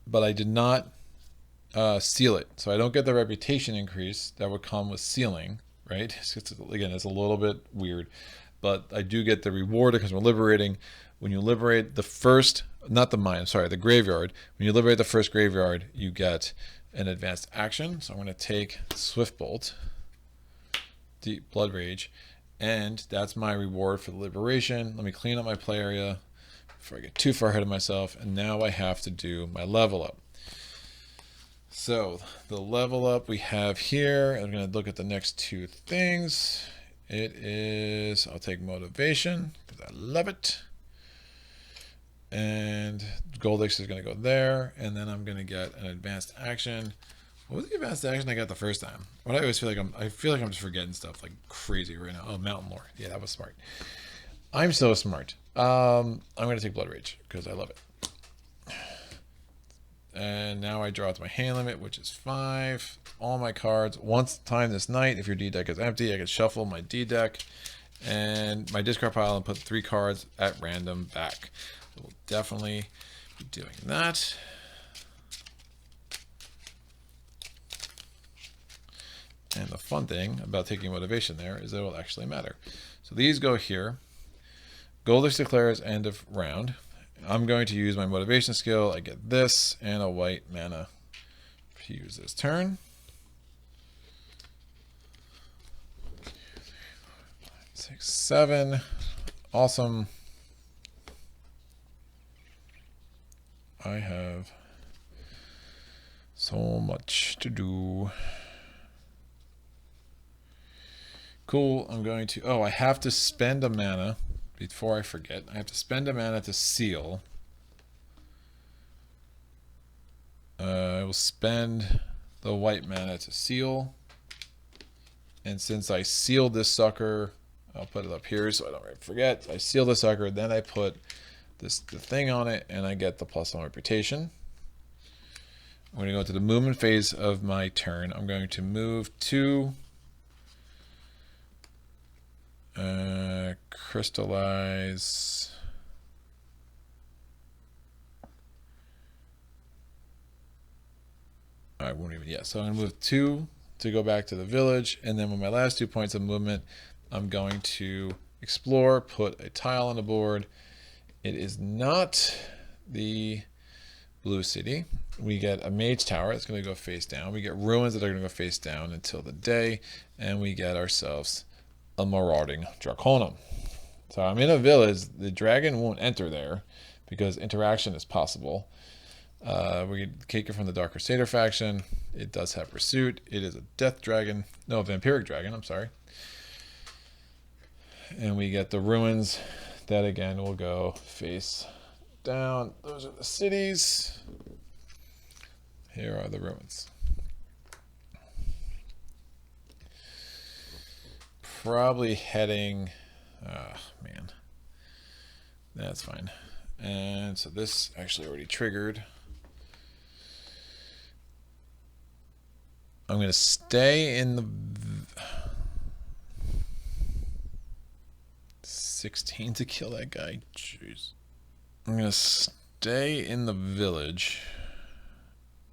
but I did not seal it. So I don't get the reputation increase that would come with sealing, right? Again, it's a little bit weird, but I do get the reward because we're liberating. When you liberate the first, not the mine, sorry, the graveyard. When you liberate the first graveyard, you get an advanced action. So I'm going to take Swift Bolt, Deep Blood Rage, and that's my reward for the liberation. Let me clean up my play area before I get too far ahead of myself. And now I have to do my level up. So the level up we have here, I'm going to look at the next 2 things. It is, I'll take motivation because I love it. And Gold X is going to go there. And then I'm going to get an advanced action. What was the advanced action I got the first time? What I always feel like I'm just forgetting stuff like crazy right now. Oh, Mountain Lore. Yeah, that was smart. I'm so smart. I'm going to take Blood Rage because I love it. And now I draw to my hand limit, which is 5. All my cards. Once time this night, if your D deck is empty, I can shuffle my D deck and my discard pile and put 3 cards at random back. We'll definitely be doing that. And the fun thing about taking motivation there is that it will actually matter. So these go here. Goldish declares end of round. I'm going to use my motivation skill. I get this and a white mana to use this turn. 6, 7. Awesome. I have so much to do. Cool. I'm going to, I have to spend a mana before I forget. I have to spend a mana to seal. I will spend the white mana to seal. And since I sealed this sucker, I'll put it up here so I don't forget. I seal the sucker, then I put the thing on it, and I get the +1 reputation. I'm going to go to the movement phase of my turn. I'm going to move to crystallize. I won't even, yeah. So I'm going to move 2 to go back to the village, and then with my last 2 points of movement, I'm going to explore, put a tile on the board. It is not the blue city. We get a mage tower that's going to go face down. We get ruins that are going to go face down until the day, and we get ourselves a marauding draconum. So I'm in a village. The dragon won't enter there because interaction is possible. We take it from the Dark Crusader faction. It does have pursuit. It is a death dragon. No, vampiric dragon, I'm sorry. And we get the ruins that again will go face down. Those are the cities. Here are the ruins. Probably heading, man, that's fine. And so this actually already triggered. I'm going to stay in the 16 to kill that guy. Jeez. I'm going to stay in the village.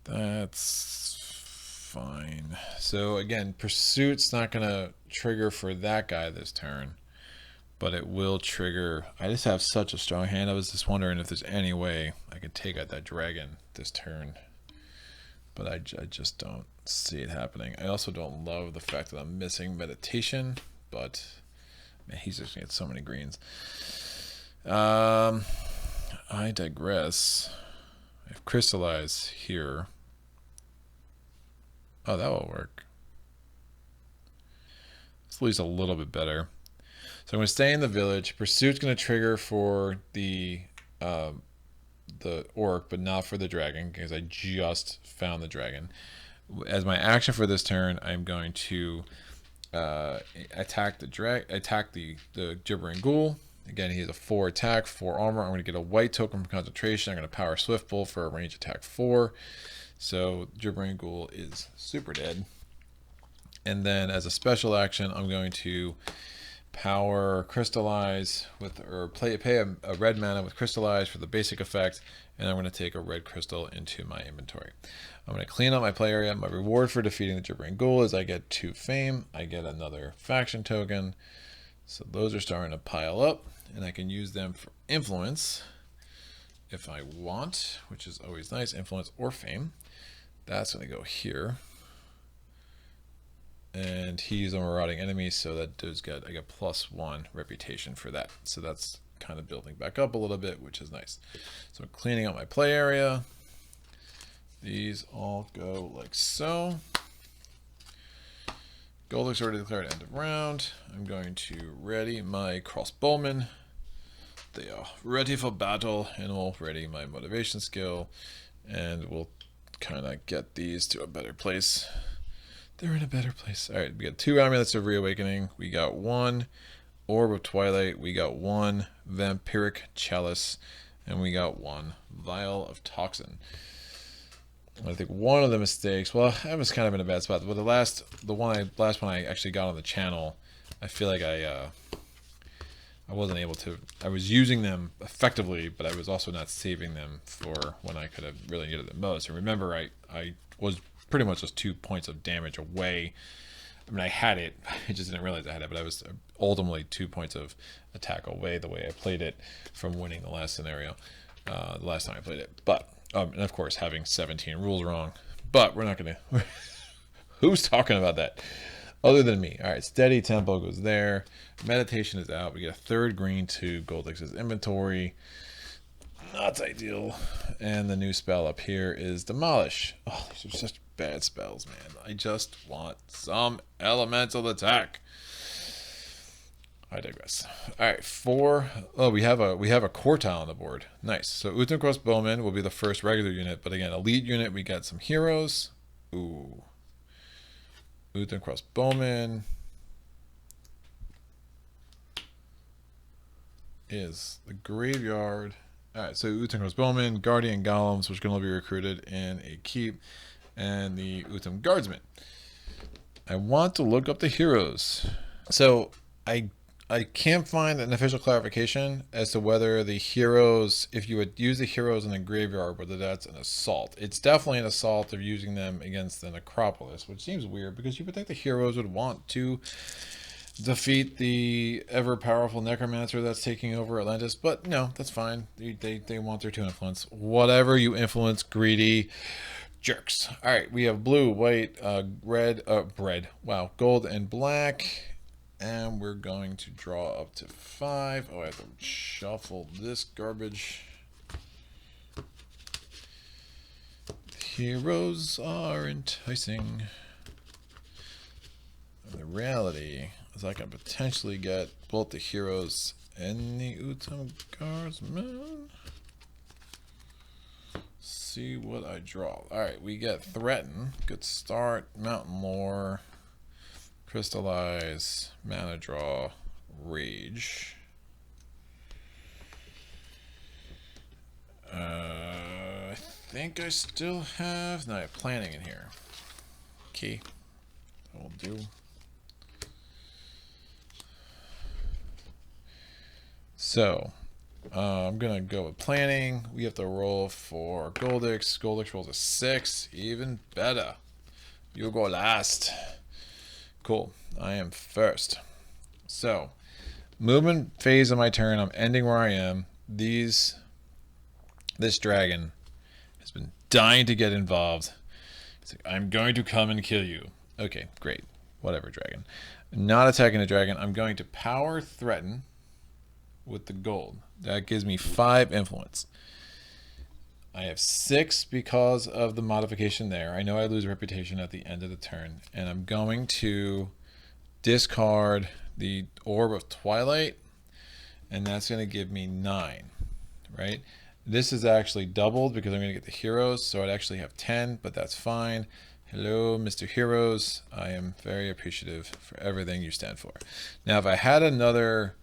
That's fine. So again, pursuit's not going to trigger for that guy this turn. but it will trigger. I just have such a strong hand. I was just wondering if there's any way I could take out that dragon this turn, but I just don't see it happening. I also don't love the fact that I'm missing meditation, but man, he's just gonna get so many greens. I digress. I have crystallize here. Oh, that will work. It's at least a little bit better. So I'm going to stay in the village. Pursuit's going to trigger for the orc, but not for the dragon, because I just found the dragon. As my action for this turn, I'm going to attack the gibbering ghoul. Again, he has a 4 attack, 4 armor. I'm going to get a white token from concentration. I'm going to power Swift Bolt for a range attack 4. So gibbering ghoul is super dead. And then as a special action, I'm going to power crystallize with, or pay a red mana with crystallize for the basic effect, and I'm going to take a red crystal into my inventory. I'm going to clean up my play area. My reward for defeating the gibbering ghoul is I get 2 fame. I get another faction token. So those are starting to pile up, and I can use them for influence if I want, which is always nice, influence or fame. That's going to go here. And he's a marauding enemy, so that does get, I get +1 reputation for that. So that's kind of building back up a little bit, which is nice. So I'm cleaning up my play area. These all go like so. Goldrick's already declared end of round. I'm going to ready my crossbowmen. They are ready for battle, and we'll ready my motivation skill, and we'll kind of get these to a better place. They're in a better place. All right, we got 2 amulets of reawakening. We got 1 orb of twilight. We got 1 vampiric chalice, and we got 1 vial of toxin. I think one of the mistakes. Well, I was kind of in a bad spot. But the last one I actually got on the channel, I feel like I wasn't able to. I was using them effectively, but I was also not saving them for when I could have really needed them most. And remember, I was pretty much just 2 points of damage away. I mean, I had it. I just didn't realize I had it, but I was ultimately 2 points of attack away the way I played it from winning the last scenario, the last time I played it. But, and of course, having 17 rules wrong. But we're not going to... Who's talking about that? Other than me. All right, steady tempo goes there. Meditation is out. We get a 3rd green to Goldix's inventory. Not ideal. And the new spell up here is Demolish. Oh, these are such bad spells, man. I just want some elemental attack. I digress. All right, 4. Oh, we have a quartile on the board. Nice. So Utham Crossbowmen will be the first regular unit, but again, elite unit. We got some heroes. Ooh. Utham Crossbowmen is the graveyard. All right, so Utham Crossbowmen, Guardian Golems, which can all be recruited in a keep, and the Utham Guardsmen. I want to look up the heroes. So I can't find an official clarification as to whether the heroes, if you would use the heroes in the graveyard, whether that's an assault. It's definitely an assault of using them against the Necropolis, which seems weird because you would think the heroes would want to defeat the ever-powerful Necromancer that's taking over Atlantis, but no, that's fine. They want their 2 influence. Whatever you influence, greedy jerks. All right, we have blue, white, red, gold and black. And we're going to draw up to 5. Oh, I have to shuffle this garbage. Heroes are enticing. And the reality is I can potentially get both the heroes and the Utham Guardsmen. See what I draw. Alright, we get Threaten. Good start. Mountain Lore. Crystallize, mana draw, rage. I think I still have... No, I have planning in here. Okay, that will do. So, I'm going to go with planning. We have to roll for Goldix. Goldix rolls a 6. Even better. You go last. Cool. I am first. So, movement phase of my turn. I'm ending where I am. This dragon has been dying to get involved. It's like, I'm going to come and kill you. Okay, great. Whatever, dragon. Not attacking the dragon. I'm going to power threaten with the gold. That gives me 5 influence. I have 6 because of the modification there. I know I lose reputation at the end of the turn. And I'm going to discard the Orb of Twilight. And that's going to give me 9. Right? This is actually doubled because I'm going to get the heroes. So I'd actually have 10, but that's fine. Hello, Mr. Heroes. I am very appreciative for everything you stand for. Now, if I had another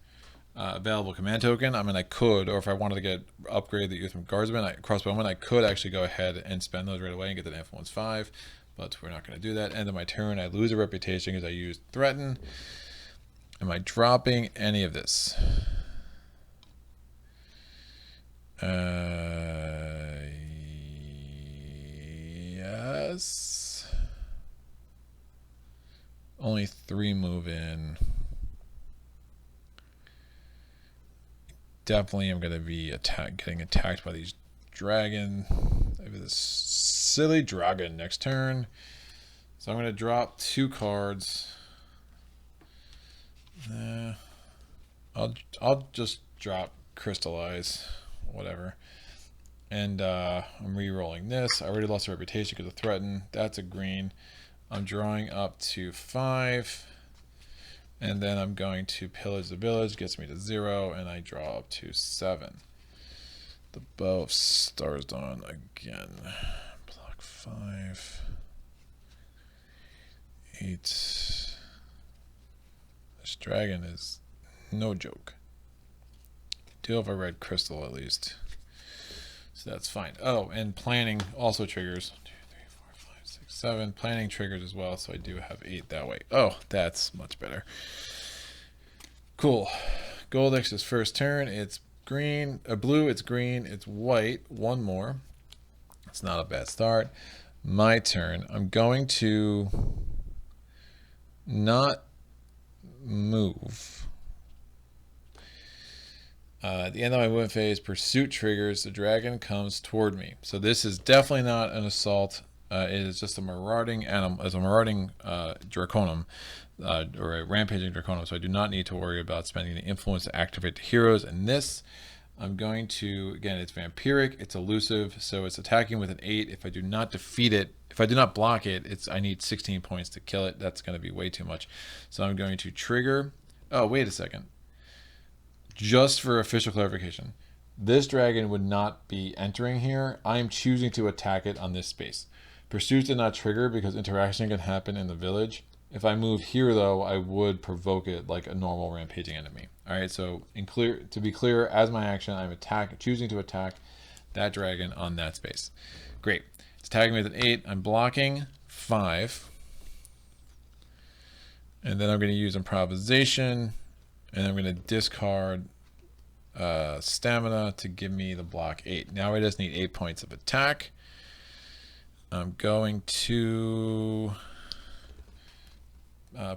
available command token, I mean, I could, or if I wanted to get upgrade the Youth from Guardsman, Crossbowman, I could actually go ahead and spend those right away and get that influence 5, but we're not going to do that. End of my turn, I lose a reputation because I used threaten. Am I dropping any of this? Yes. Only 3 move in. Definitely am going to be getting attacked by these dragon. Maybe this silly dragon next turn. So I'm going to drop 2 cards. I'll just drop Crystallize, whatever. And I'm re-rolling this. I already lost a reputation because of threaten. That's a green. I'm drawing up to 5. And then I'm going to pillage the village, gets me to 0, and I draw up to 7. The Bow of Stardawn again. Block 5. 8. This dragon is no joke. Do have a red crystal at least. So that's fine. Oh, and planning also triggers. 1, 2, 3, 4, 5, 6, 7. Planning triggers as well, so I do have 8 that way. Oh, that's much better. Cool. Goldex's first turn. It's green, blue. It's green. It's white. 1 more. It's not a bad start. My turn. I'm going to not move. At the end of my movement phase, pursuit triggers. The dragon comes toward me. So this is definitely not an assault. It is just a marauding animal, as a marauding draconum, or a rampaging draconum. So I do not need to worry about spending the influence to activate the heroes. And this, I'm going to, again, it's vampiric, it's elusive, so it's attacking with an 8. If I do not defeat it, if I do not block it, I need 16 points to kill it. That's going to be way too much. So I'm going to trigger. Oh, wait a second. Just for official clarification, this dragon would not be entering here. I am choosing to attack it on this space. Pursuit did not trigger because interaction can happen in the village. If I move here, though, I would provoke it like a normal rampaging enemy. All right, so to be clear, as my action, I'm choosing to attack that dragon on that space. Great. It's attacking me with an 8. I'm blocking 5. And then I'm going to use improvisation. And I'm going to discard stamina to give me the block 8. Now I just need 8 points of attack. I'm going to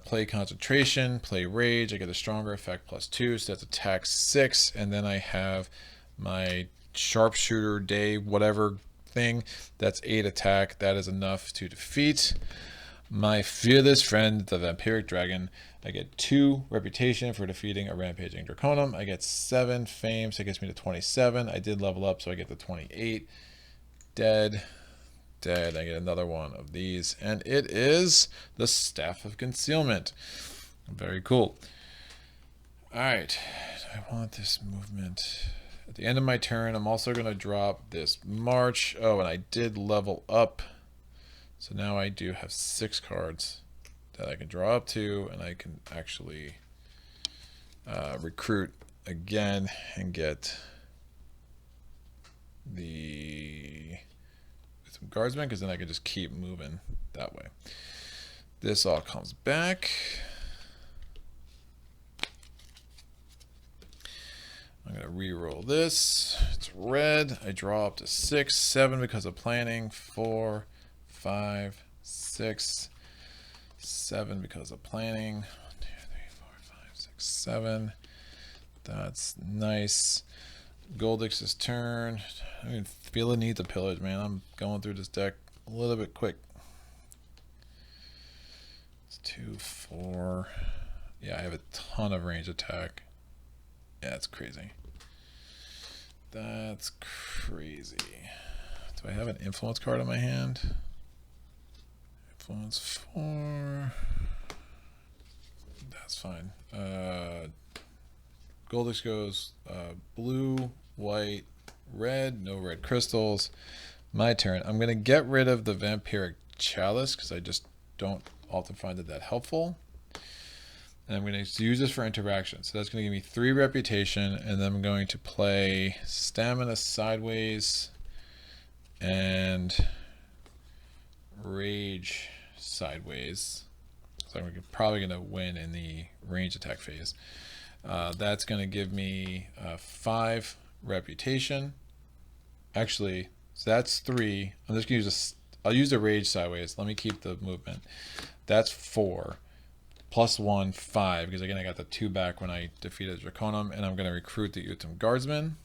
play concentration, play rage. I get a stronger effect +2, so that's attack 6. And then I have my sharpshooter day, whatever thing. That's 8 attack. That is enough to defeat my fearless friend, the vampiric dragon. I get 2 reputation for defeating a rampaging draconum. I get 7 fame, so it gets me to 27. I did level up, so I get to 28. Dead. I get another one of these, and it is the Staff of Concealment. Very cool. All right, I want this movement. At the end of my turn, I'm also going to drop this March. Oh, and I did level up, so now I do have 6 cards that I can draw up to, and I can actually recruit again and get the guardsmen, because then I can just keep moving that way. This all comes back. I'm going to re-roll this. It's red. I draw up to 6, 7 because of planning, 4, 5, 6, 7 because of planning, 1, 2, 3, 4, 5, 6, 7. That's nice. Goldix's turn. I mean, feel the need to pillage, man. I'm going through this deck a little bit quick. It's 2, 4. Yeah, I have a ton of range attack. Yeah, it's crazy. That's crazy. Do I have an influence card in my hand? Influence 4. That's fine. Goldix goes blue, white, red, no red crystals. My turn. I'm going to get rid of the Vampiric Chalice because I just don't often find that helpful. And I'm going to use this for interaction. So that's going to give me 3 reputation, and then I'm going to play Stamina sideways and Rage sideways. So I'm probably going to win in the range attack phase. That's going to give me 5 reputation. Actually, so that's 3. I'm just going to I'll use the Rage sideways. Let me keep the movement. That's 4. +1, 5, because again I got the 2 back when I defeated Draconum, and I'm going to recruit the Utum Guardsman.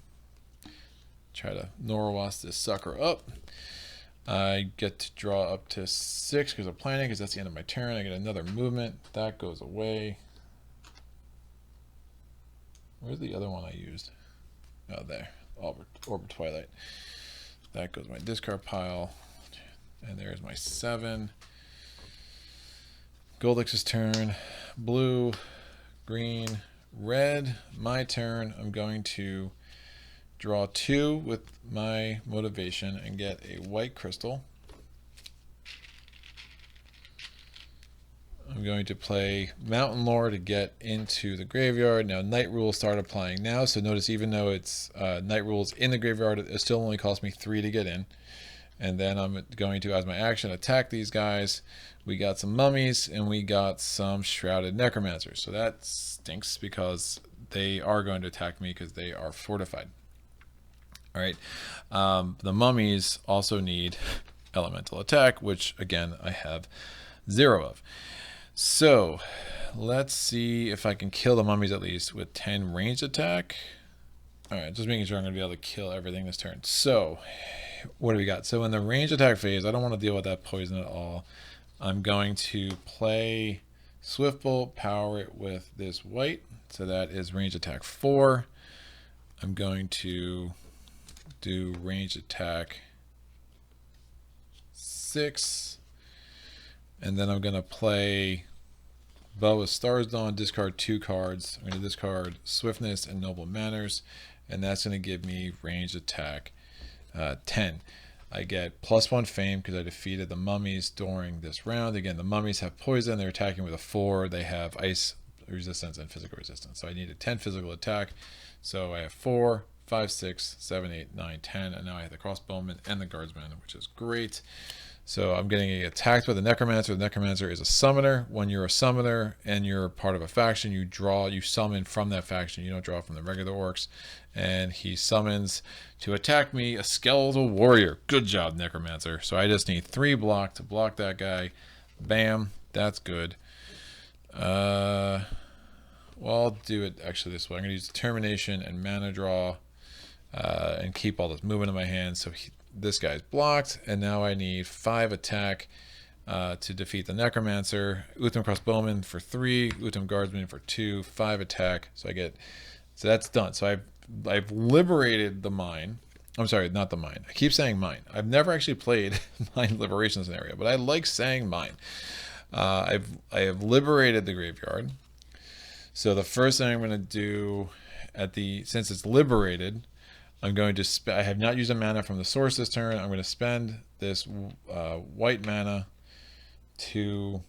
Try to Norowas this sucker up. I get to draw up to 6 because I'm planning, because that's the end of my turn. I get another movement. That goes away. Where's the other one I used? Oh, there. Orbit Twilight. That goes in my discard pile. And there's my 7. Goldix's turn. Blue, green, red. My turn. I'm going to draw 2 with my motivation and get a white crystal. I'm going to play Mountain Lore to get into the graveyard. Now Night Rules start applying now, so notice even though it's Night Rules in the graveyard, it still only costs me 3 to get in. And then I'm going to, as my action, attack these guys. We got some mummies and we got some shrouded necromancers. So that stinks because they are going to attack me because they are fortified. All right. The mummies also need elemental attack, which again I have 0 of. So let's see if I can kill the mummies at least with 10 ranged attack. All right, just making sure I'm going to be able to kill everything this turn. So what do we got? So in the range attack phase, I don't want to deal with that poison at all. I'm going to play Swift Bolt, power it with this white. So that is range attack 4. I'm going to do range attack 6. And then I'm going to play Bow of Stars Dawn, discard 2 cards. I'm going to discard Swiftness and Noble Manners. And that's going to give me range attack 10. I get +1 fame because I defeated the mummies during this round. Again, the mummies have poison. They're attacking with a 4. They have ice resistance and physical resistance. So I need a 10 physical attack. So I have 4, 5, 6, 7, 8, 9, 10. And now I have the crossbowman and the guardsman, which is great. So I'm getting attacked with a Necromancer. The Necromancer is a summoner. When you're a summoner and you're part of a faction, you summon from that faction. You don't draw from the regular orcs. And he summons to attack me a skeletal warrior. Good job, Necromancer. So I just need 3 block to block that guy. Bam. That's good. Well, I'll do it actually this way. I'm going to use Determination and Mana Draw and keep all this movement in my hand. So this guy's blocked, and now I need 5 attack to defeat the Necromancer. Utham Crossbowman for 3, Utham Guardsman for 2, 5 attack. So that's done. So I've liberated the mine. I'm sorry, not the mine. I keep saying mine. I've never actually played mine liberation scenario, but I like saying mine. I have liberated the graveyard. So the first thing I'm going to do since it's liberated, I'm going to I have not used a mana from the source this turn. I'm going to spend this white mana to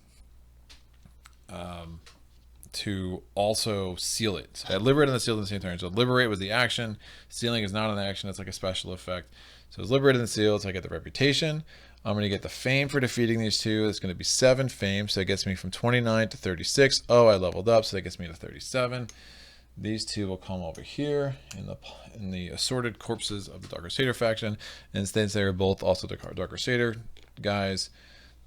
also seal it. So I liberated and sealed in the same turn. So liberate was the action. Sealing is not an action. It's like a special effect. So it's liberated and sealed. So I get the reputation. I'm going to get the fame for defeating these 2. It's going to be 7 fame. So it gets me from 29 to 36. Oh, I leveled up. So that gets me to 37. These 2 will come over here in the assorted corpses of the Dark Crusader faction. And since they're both also the Dark Crusader guys,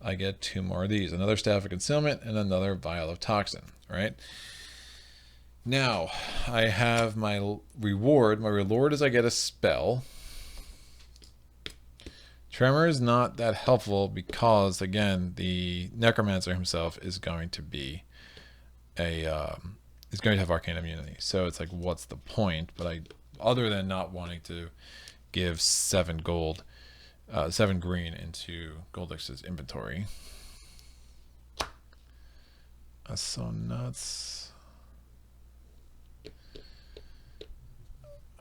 I get 2 more of these. Another Staff of Concealment and another Vial of Toxin. Right? Now, I have my reward. My reward is I get a spell. Tremor is not that helpful because, again, the Necromancer himself is going to be is going to have arcane immunity. So it's like, what's the point? But other than not wanting to give 7 gold, 7 green into Goldix's inventory. That's so nuts.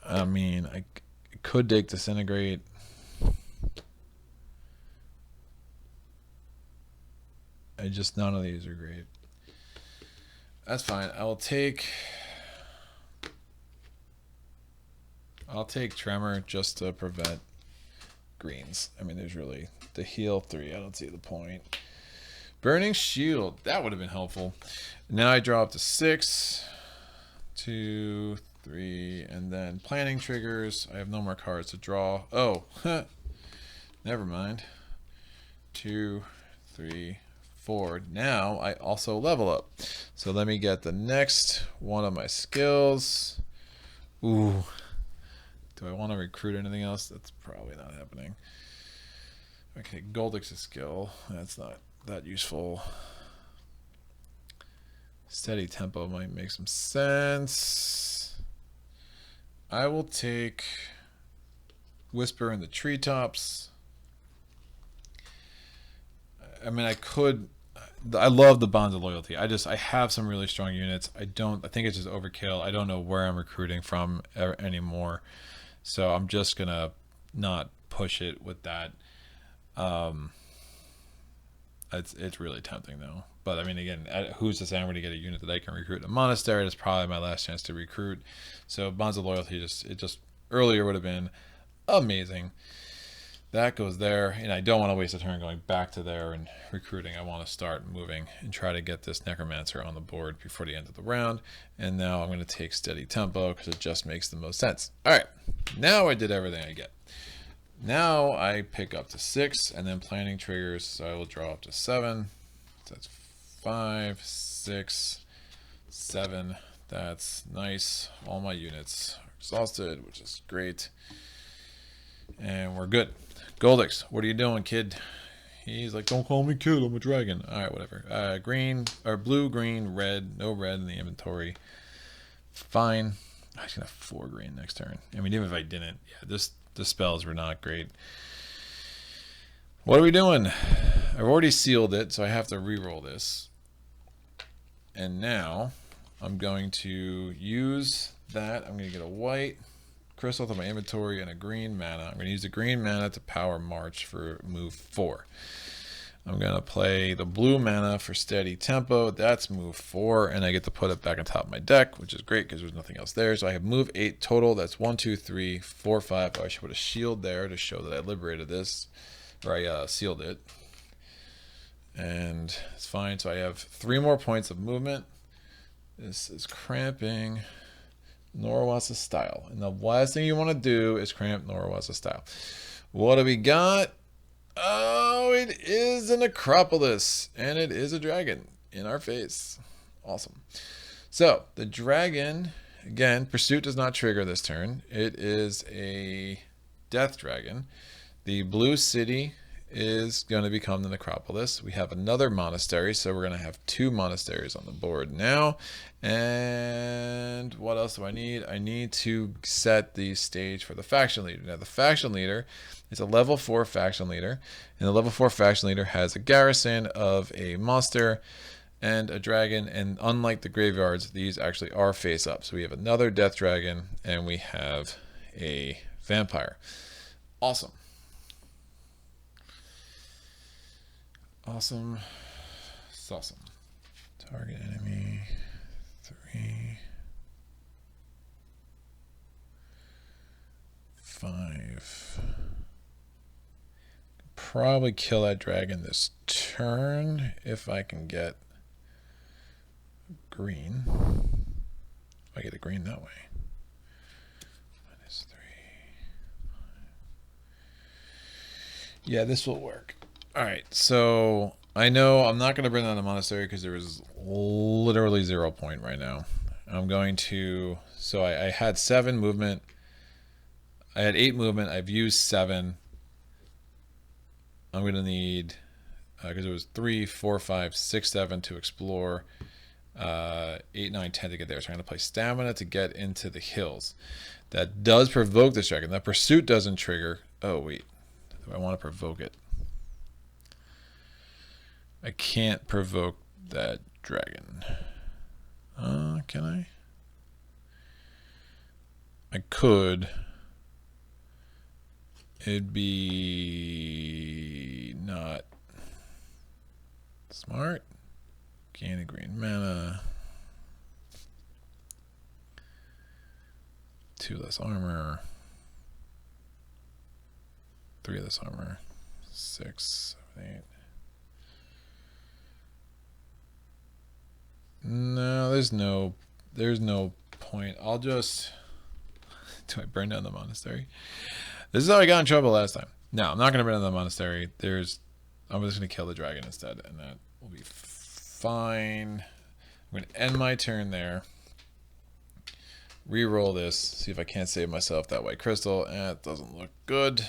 I mean, I could take Disintegrate. None of these are great. That's fine. I'll take Tremor just to prevent greens. I mean, there's really the heal 3. I don't see the point. Burning Shield. That would have been helpful. Now I draw up to 6, 2, 3, and then planning triggers. I have no more cards to draw. Oh, never mind. 2, 3, 4. Now I also level up. So let me get the next one of my skills. Ooh. Do I want to recruit anything else? That's probably not happening. Okay, Goldix's skill. That's not that useful. Steady tempo might make some sense. I will take Whisper in the Treetops. I mean, I love the Bonds of Loyalty. I have some really strong units. I think it's just overkill. I don't know where I'm recruiting from anymore. So I'm just going to not push it with that. It's really tempting though. But I mean, again, who's to say I'm going to get a unit that I can recruit in a monastery? That's probably my last chance to recruit. So Bonds of Loyalty just earlier would have been amazing. That goes there, and I don't want to waste a turn going back to there and recruiting. I want to start moving and try to get this Necromancer on the board before the end of the round. And now I'm going to take Steady Tempo because it just makes the most sense. All right, now I did everything I get. Now I pick up to 6 and then planning triggers, so I will draw up to 7. So that's 5, 6, 7. That's nice. All my units are exhausted, which is great. And we're good. Goldix, what are you doing, kid? He's like, don't call me kid, I'm a dragon. All right, whatever. Green, or blue, green, red. No red in the inventory. Fine. I should have 4 green next turn. I mean, even if I didn't, yeah, the spells were not great. What are we doing? I've already sealed it, so I have to re-roll this. And now I'm going to use that. I'm going to get a white crystal to my inventory and a green mana. I'm going to use the green mana to power March for move 4. I'm going to play the blue mana for Steady Tempo. That's move 4, and I get to put it back on top of my deck, which is great because there's nothing else there. So I have move 8 total. That's 1, 2, 3, 4, 5. Oh, I should put a shield there to show that I liberated this, or I sealed it. And it's fine. So I have 3 more points of movement. This is cramping Norowas' style. And the last thing you want to do is cramp Norowas' style. What do we got? Oh, it is a Necropolis. And it is a dragon in our face. Awesome. So, the dragon, again, Pursuit does not trigger this turn. It is a death dragon. The blue city is going to become the Necropolis. We have another monastery, so we're going to have 2 monasteries on the board now. And what else do I need? I need to set the stage for the faction leader. Now, the faction leader is a level 4 faction leader, and the level 4 faction leader has a garrison of a monster and a dragon, and unlike the graveyards, these actually are face up. So we have another death dragon, and we have a vampire. Awesome. Awesome. It's awesome. Target enemy 3, 5. Probably kill that dragon this turn if I can get green. If I get a green that way. -3. Yeah, this will work. All right, so I know I'm not going to bring down the monastery because there is literally 0 point right now. I'm going to, so I had 7 movement. I had 8 movement. I've used 7. I'm going to need, because it was 3, 4, 5, 6, 7 to explore, 8, 9, 10 to get there. So I'm going to play stamina to get into the hills. That does provoke this dragon. That pursuit doesn't trigger. Oh, wait. Do I want to provoke it? I can't provoke that dragon. Can I? I could. It'd be not smart. Gain a green mana. 2 less armor. 3 less armor. 6, 7, 8. No, there's no point. I'll just, do I burn down the monastery? This is how I got in trouble last time. No, I'm not gonna burn down the monastery. I'm just gonna kill the dragon instead, and that will be fine. I'm gonna end my turn there. Reroll this, see if I can't save myself that white crystal. It doesn't look good.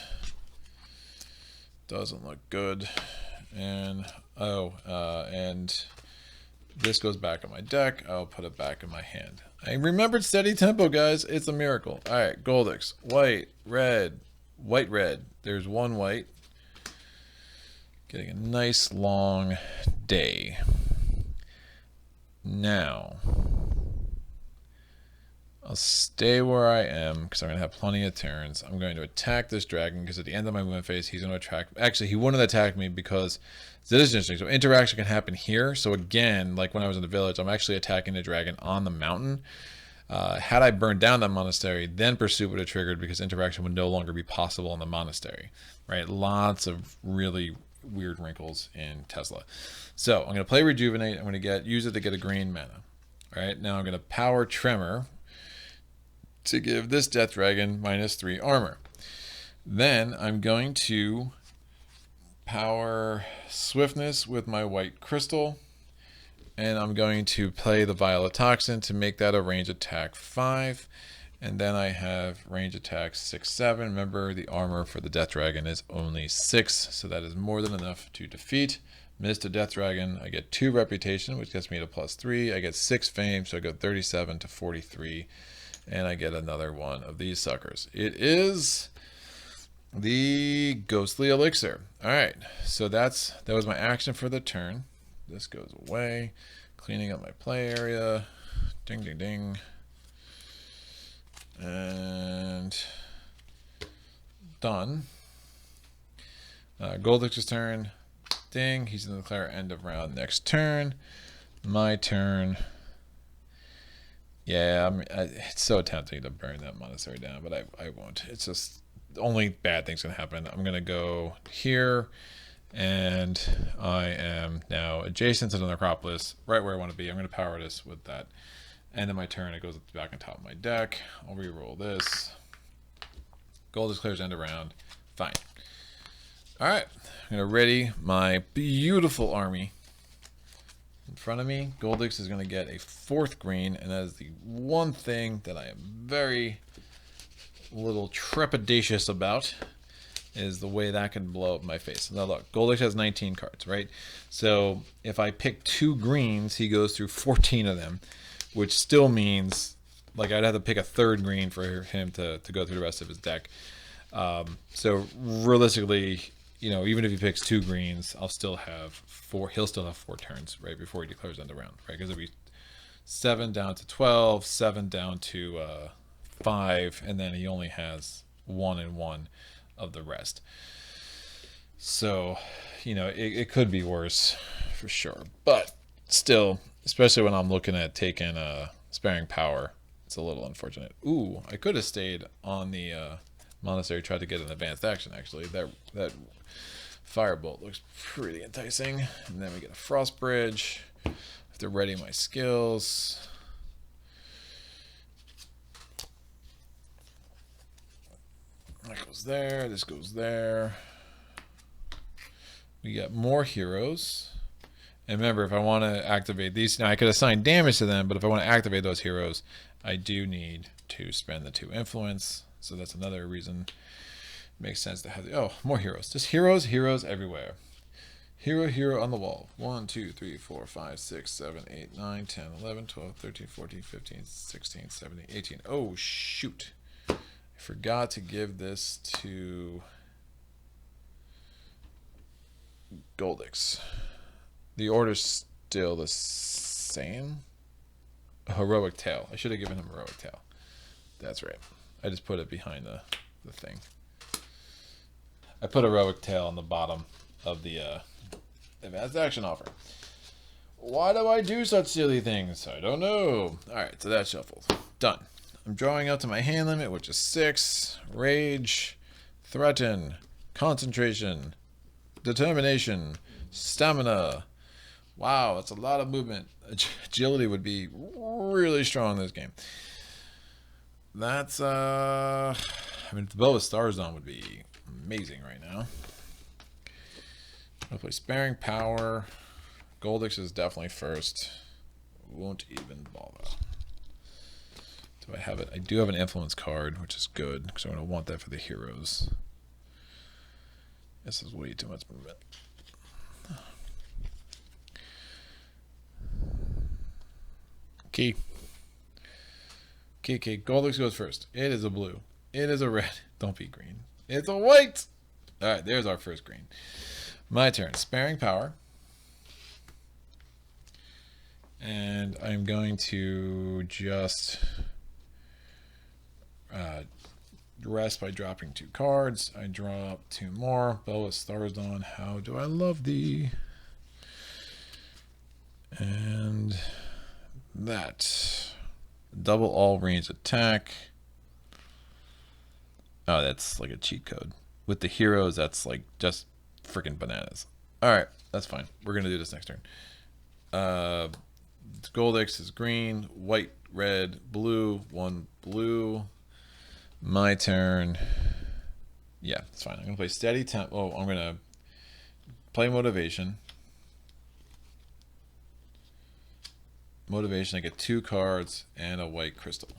Doesn't look good. And and this goes back in my deck. I'll put it back in my hand. I remembered steady tempo, guys. It's a miracle. All right, Goldix. White, red, white, red. There's 1 white. Getting a nice long day. Now, I'll stay where I am because I'm going to have plenty of turns. I'm going to attack this dragon because at the end of my movement phase, he's going to attack. Actually, he wouldn't attack me because this is interesting. So interaction can happen here. So again, like when I was in the village, I'm actually attacking the dragon on the mountain. Had I burned down that monastery, then pursuit would have triggered because interaction would no longer be possible in the monastery. Right? Lots of really weird wrinkles in Tezla. So I'm going to play Rejuvenate. I'm going to use it to get a green mana. All right. Now I'm going to power Tremor to give this death dragon -3 armor. Then I'm going to power Swiftness with my white crystal, and I'm going to play the Violet Toxin to make that a range attack 5, and then I have range attack 6, 7. Remember, the armor for the death dragon is only 6, so that is more than enough to defeat Mr. Death Dragon. I get 2 reputation, which gets me to +3. I get 6 fame, so I go 37 to 43. And I get another one of these suckers. It is the Ghostly Elixir. All right, so that was my action for the turn. This goes away. Cleaning up my play area. Ding, ding, ding. And done. Goldix's turn. Ding. He's going to declare end of round next turn. My turn. Yeah, it's so tempting to burn that monastery down, but I won't. It's just only bad things can happen. I'm going to go here, and I am now adjacent to the Necropolis, right where I want to be. I'm going to power this with that. End of my turn, it goes back on top of my deck. I'll re-roll this. Gold declares end of round. Fine. All right, I'm going to ready my beautiful army. In front of me, Goldix is going to get a 4th green, and that is the one thing that I am very little trepidatious about, is the way that can blow up my face. Now look, Goldix has 19 cards, right? So if I pick 2 greens, he goes through 14 of them, which still means like I'd have to pick a 3rd green for him to go through the rest of his deck. So realistically, you know, even if he picks 2 greens, I'll still have 4. He'll still have 4 turns, right, before he declares end of round, right? Because it'll be 7 down to 12, 7 down to 5, and then he only has 1 and 1 of the rest. So, you know, it could be worse for sure, but still, especially when I'm looking at taking sparing power, it's a little unfortunate. Ooh, I could have stayed on the monastery, tried to get an advanced action. Actually, that firebolt looks pretty enticing. And then we get a frost bridge. I have to ready my skills. That goes there. This goes there. We got more heroes. And remember, if I want to activate these, now I could assign damage to them, but if I want to activate those heroes, I do need to spend the 2 influence. So that's another reason it makes sense to have the, oh, more heroes. Just heroes, heroes everywhere. Hero, hero on the wall. 1, 2, 3, 4, 5, 6, 7, 8, 9, 10, 11, 12, 13, 14, 15, 16, 17, 18. Oh, shoot. I forgot to give this to Goldix. The order's still the same. A heroic tail. I should have given him heroic tail. That's right. I just put it behind the thing. I put a heroic tail on the bottom of the advanced action offer. Why do I do such silly things? I don't know. Alright, so that's shuffled. Done. I'm drawing out to my hand limit, which is 6. Rage, threaten, concentration, determination, stamina. Wow, that's a lot of movement. Agility would be really strong in this game. That's, I mean, the Bow with Stars on would be amazing right now. I'll play Sparing Power. Goldix is definitely first. Won't even bother. Do I have it? I do have an Influence card, which is good, because I'm going to want that for the heroes. This is way too much movement. Key. Key. Goldix goes first. It is a blue. It is a red. Don't be green. It's a white. Alright, there's our first green. My turn. Sparing Power. And I'm going to just rest by dropping 2 cards. I draw up 2 more. Bow with Stars on. How do I love thee? And that. Double all range attack. Oh, that's like a cheat code. With the heroes, that's like just freaking bananas. Alright, that's fine. We're going to do this next turn. Goldix is green, white, red, blue, 1 blue. My turn. Yeah, it's fine. I'm going to play Steady Temp. Oh, I'm going to play Motivation. Motivation, I get 2 cards and a white crystal.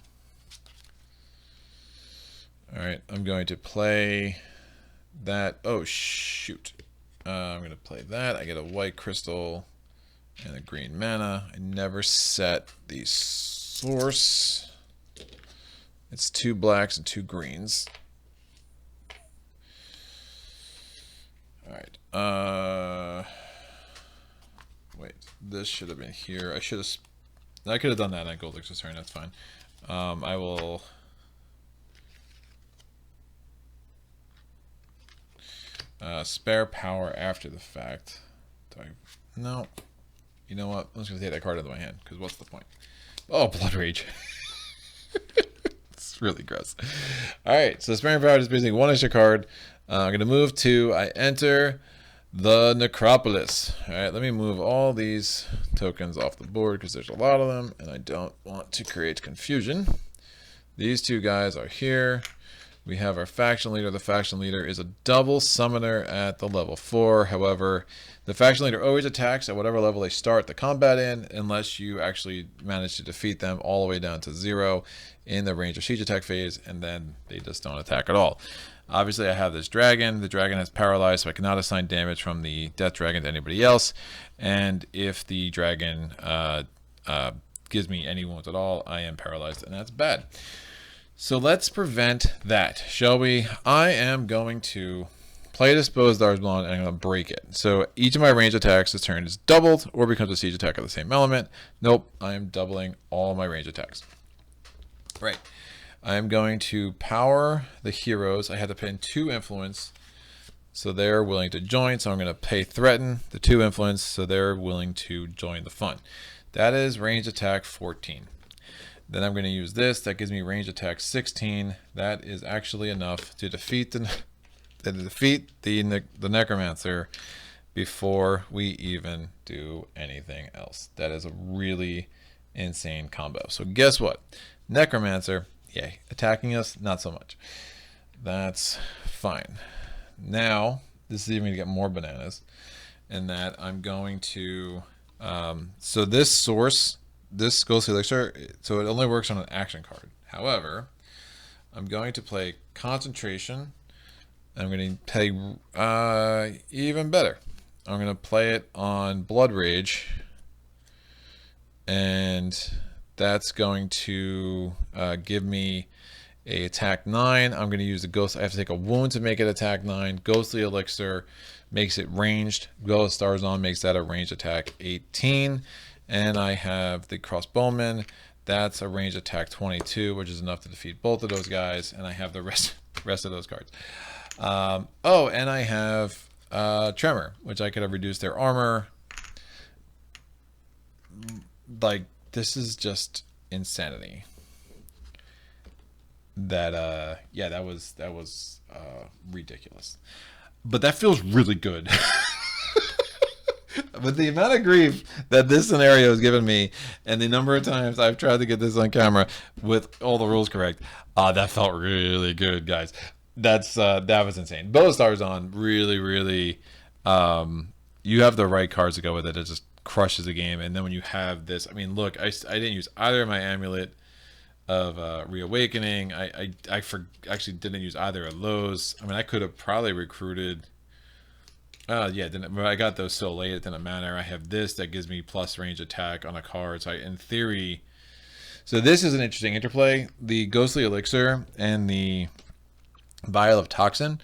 Alright, I'm going to play that. Oh, shoot. I'm going to play that. I get a white crystal and a green mana. I never set the source. It's 2 blacks and 2 greens. Alright. Wait, this should have been here. I could have done that on Goldix's turn. That's fine. I will. Spare Power after the fact. No. You know what? I'm just going to take that card out of my hand, because what's the point? Oh, Blood Rage. It's really gross. Alright, so Sparing Power is basically 1 extra card. I'm going to move to, I enter the Necropolis. Alright, let me move all these tokens off the board, because there's a lot of them, and I don't want to create confusion. These 2 guys are here. We have our faction leader. The faction leader is a double summoner at the level 4. However, the faction leader always attacks at whatever level they start the combat in, unless you actually manage to defeat them all the way down to 0 in the range of siege attack phase, and then they just don't attack at all. Obviously, I have this dragon. The dragon has paralyzed, so I cannot assign damage from the death dragon to anybody else. And if the dragon gives me any wounds at all, I am paralyzed, and that's bad. So let's prevent that, shall we? I am going to play Dispose Darsblon, and I'm going to break it. So each of my range attacks this turn is doubled, or becomes a siege attack of the same element. Nope, I am doubling all my range attacks. Right. I am going to power the heroes. I had to pay in 2 influence, so they're willing to join. So I'm going to pay Threaten, the 2 influence, so they're willing to join the fun. That is range attack 14. Then I'm going to use this. That gives me range attack 16. That is actually enough to defeat the Necromancer before we even do anything else. That is a really insane combo. So guess what? Necromancer, yay. Attacking us, not so much. That's fine. Now, this is even going to get more bananas in that I'm going to So this source, this ghostly elixir, so it only works on an action card. However, I'm going to play concentration. I'm going to play even better. I'm going to play it on blood rage, and that's going to give me a attack 9. I'm going to use the ghost. I have to take a wound to make it attack 9. Ghostly elixir makes it ranged. Ghost stars on makes that a ranged attack 18. And I have the crossbowman. That's a ranged attack 22, which is enough to defeat both of those guys. And I have the rest of those cards. Oh, and I have Tremor, which I could have reduced their armor. Like, this is just insanity. That yeah, that was ridiculous. But that feels really good. But the amount of grief that this scenario has given me, and the number of times I've tried to get this on camera with all the rules correct, that felt really good, guys. That's that was insane. Both stars on, really, really. You have the right cards to go with it. It just crushes the game. And then when you have this, I mean, look, I didn't use either of my amulet of reawakening. I actually didn't use either of those. I mean, I could have probably recruited. Yeah, but I got those so late it didn't matter. I have this that gives me plus range attack on a card. So in theory, so this is an interesting interplay. The ghostly elixir and the vial of toxin.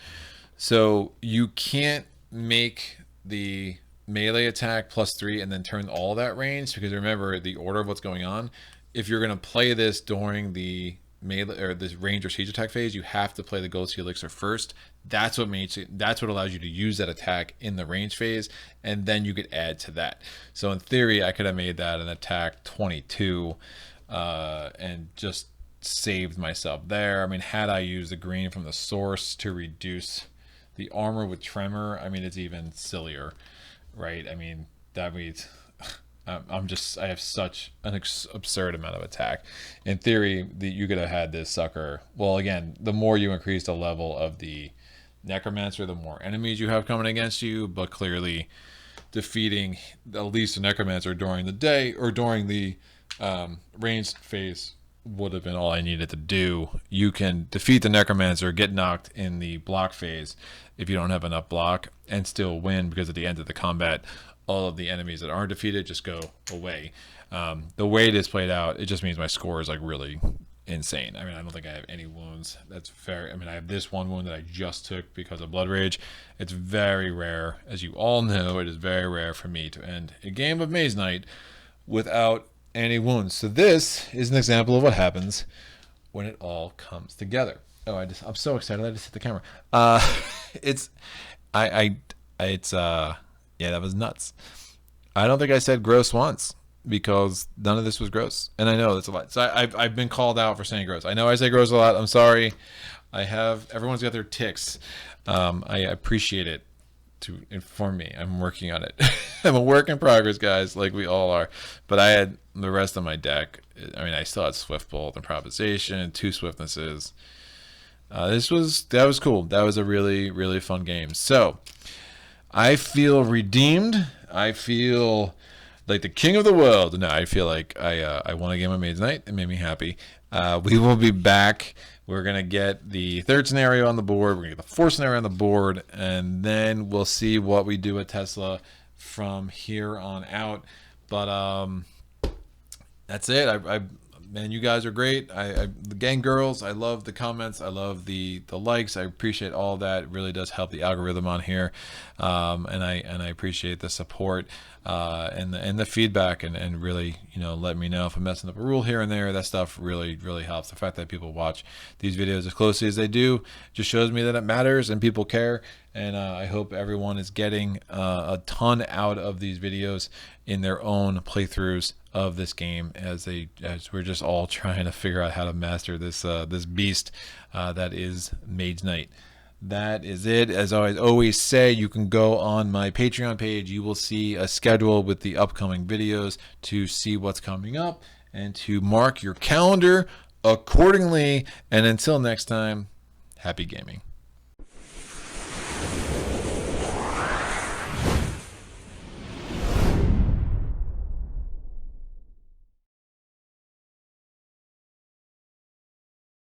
So you can't make the melee attack +3 and then turn all that range, because remember the order of what's going on. If you're going to play this during the melee or this range or siege attack phase, you have to play the ghostly elixir first. That's what allows you to use that attack in the range phase, and then you could add to that. So in theory, I could have made that an attack 22 and just saved myself there. I mean, had I used the green from the source to reduce the armor with Tremor, I mean, it's even sillier, right? I mean, that means I have such an absurd amount of attack. In theory, you could have had this sucker. Well, again, the more you increase the level of the Necromancer, the more enemies you have coming against you, but clearly defeating at least a Necromancer during the day or during the ranged phase would have been all I needed to do. You can defeat the Necromancer, get knocked in the block phase if you don't have enough block, and still win, because at the end of the combat, all of the enemies that aren't defeated just go away. The way it is played out, it just means my score is like really insane. I mean, I don't think I have any wounds. That's fair. I mean, I have this one wound that I just took because of blood rage. It's very rare, as you all know. It is very rare for me to end a game of Maze Knight without any wounds. So this is an example of what happens when it all comes together. Oh, I'm so excited. I just hit the camera. Yeah, that was nuts. I don't think I said gross once, because none of this was gross. And I know that's a lot. So I've been called out for saying gross. I know I say gross a lot. I'm sorry. Everyone's got their tics. I appreciate it to inform me. I'm working on it. I'm a work in progress, guys, like we all are. But I had the rest of my deck. I mean, I still had Swift Bolt, Improvisation, 2 Swiftnesses. That was cool. That was a really, really fun game. So I feel redeemed. I feel like the king of the world. No, I feel like I won a game of Maze Knight. It made me happy. We will be back. We're going to get the 3rd scenario on the board. We're going to get the 4th scenario on the board. And then we'll see what we do at Tezla from here on out. But that's it. Man, you guys are great. The gang girls, I love the comments. I love the likes. I appreciate all that. It really does help the algorithm on here. And I appreciate the support and the feedback, and really, let me know if I'm messing up a rule here and there. That stuff really, really helps. The fact that people watch these videos as closely as they do just shows me that it matters and people care. And I hope everyone is getting a ton out of these videos in their own playthroughs of this game, as we're just all trying to figure out how to master this beast that is Mage Knight. That is it. As I always say, you can go on my Patreon page. You will see a schedule with the upcoming videos to see what's coming up and to mark your calendar accordingly. And until next time, happy gaming.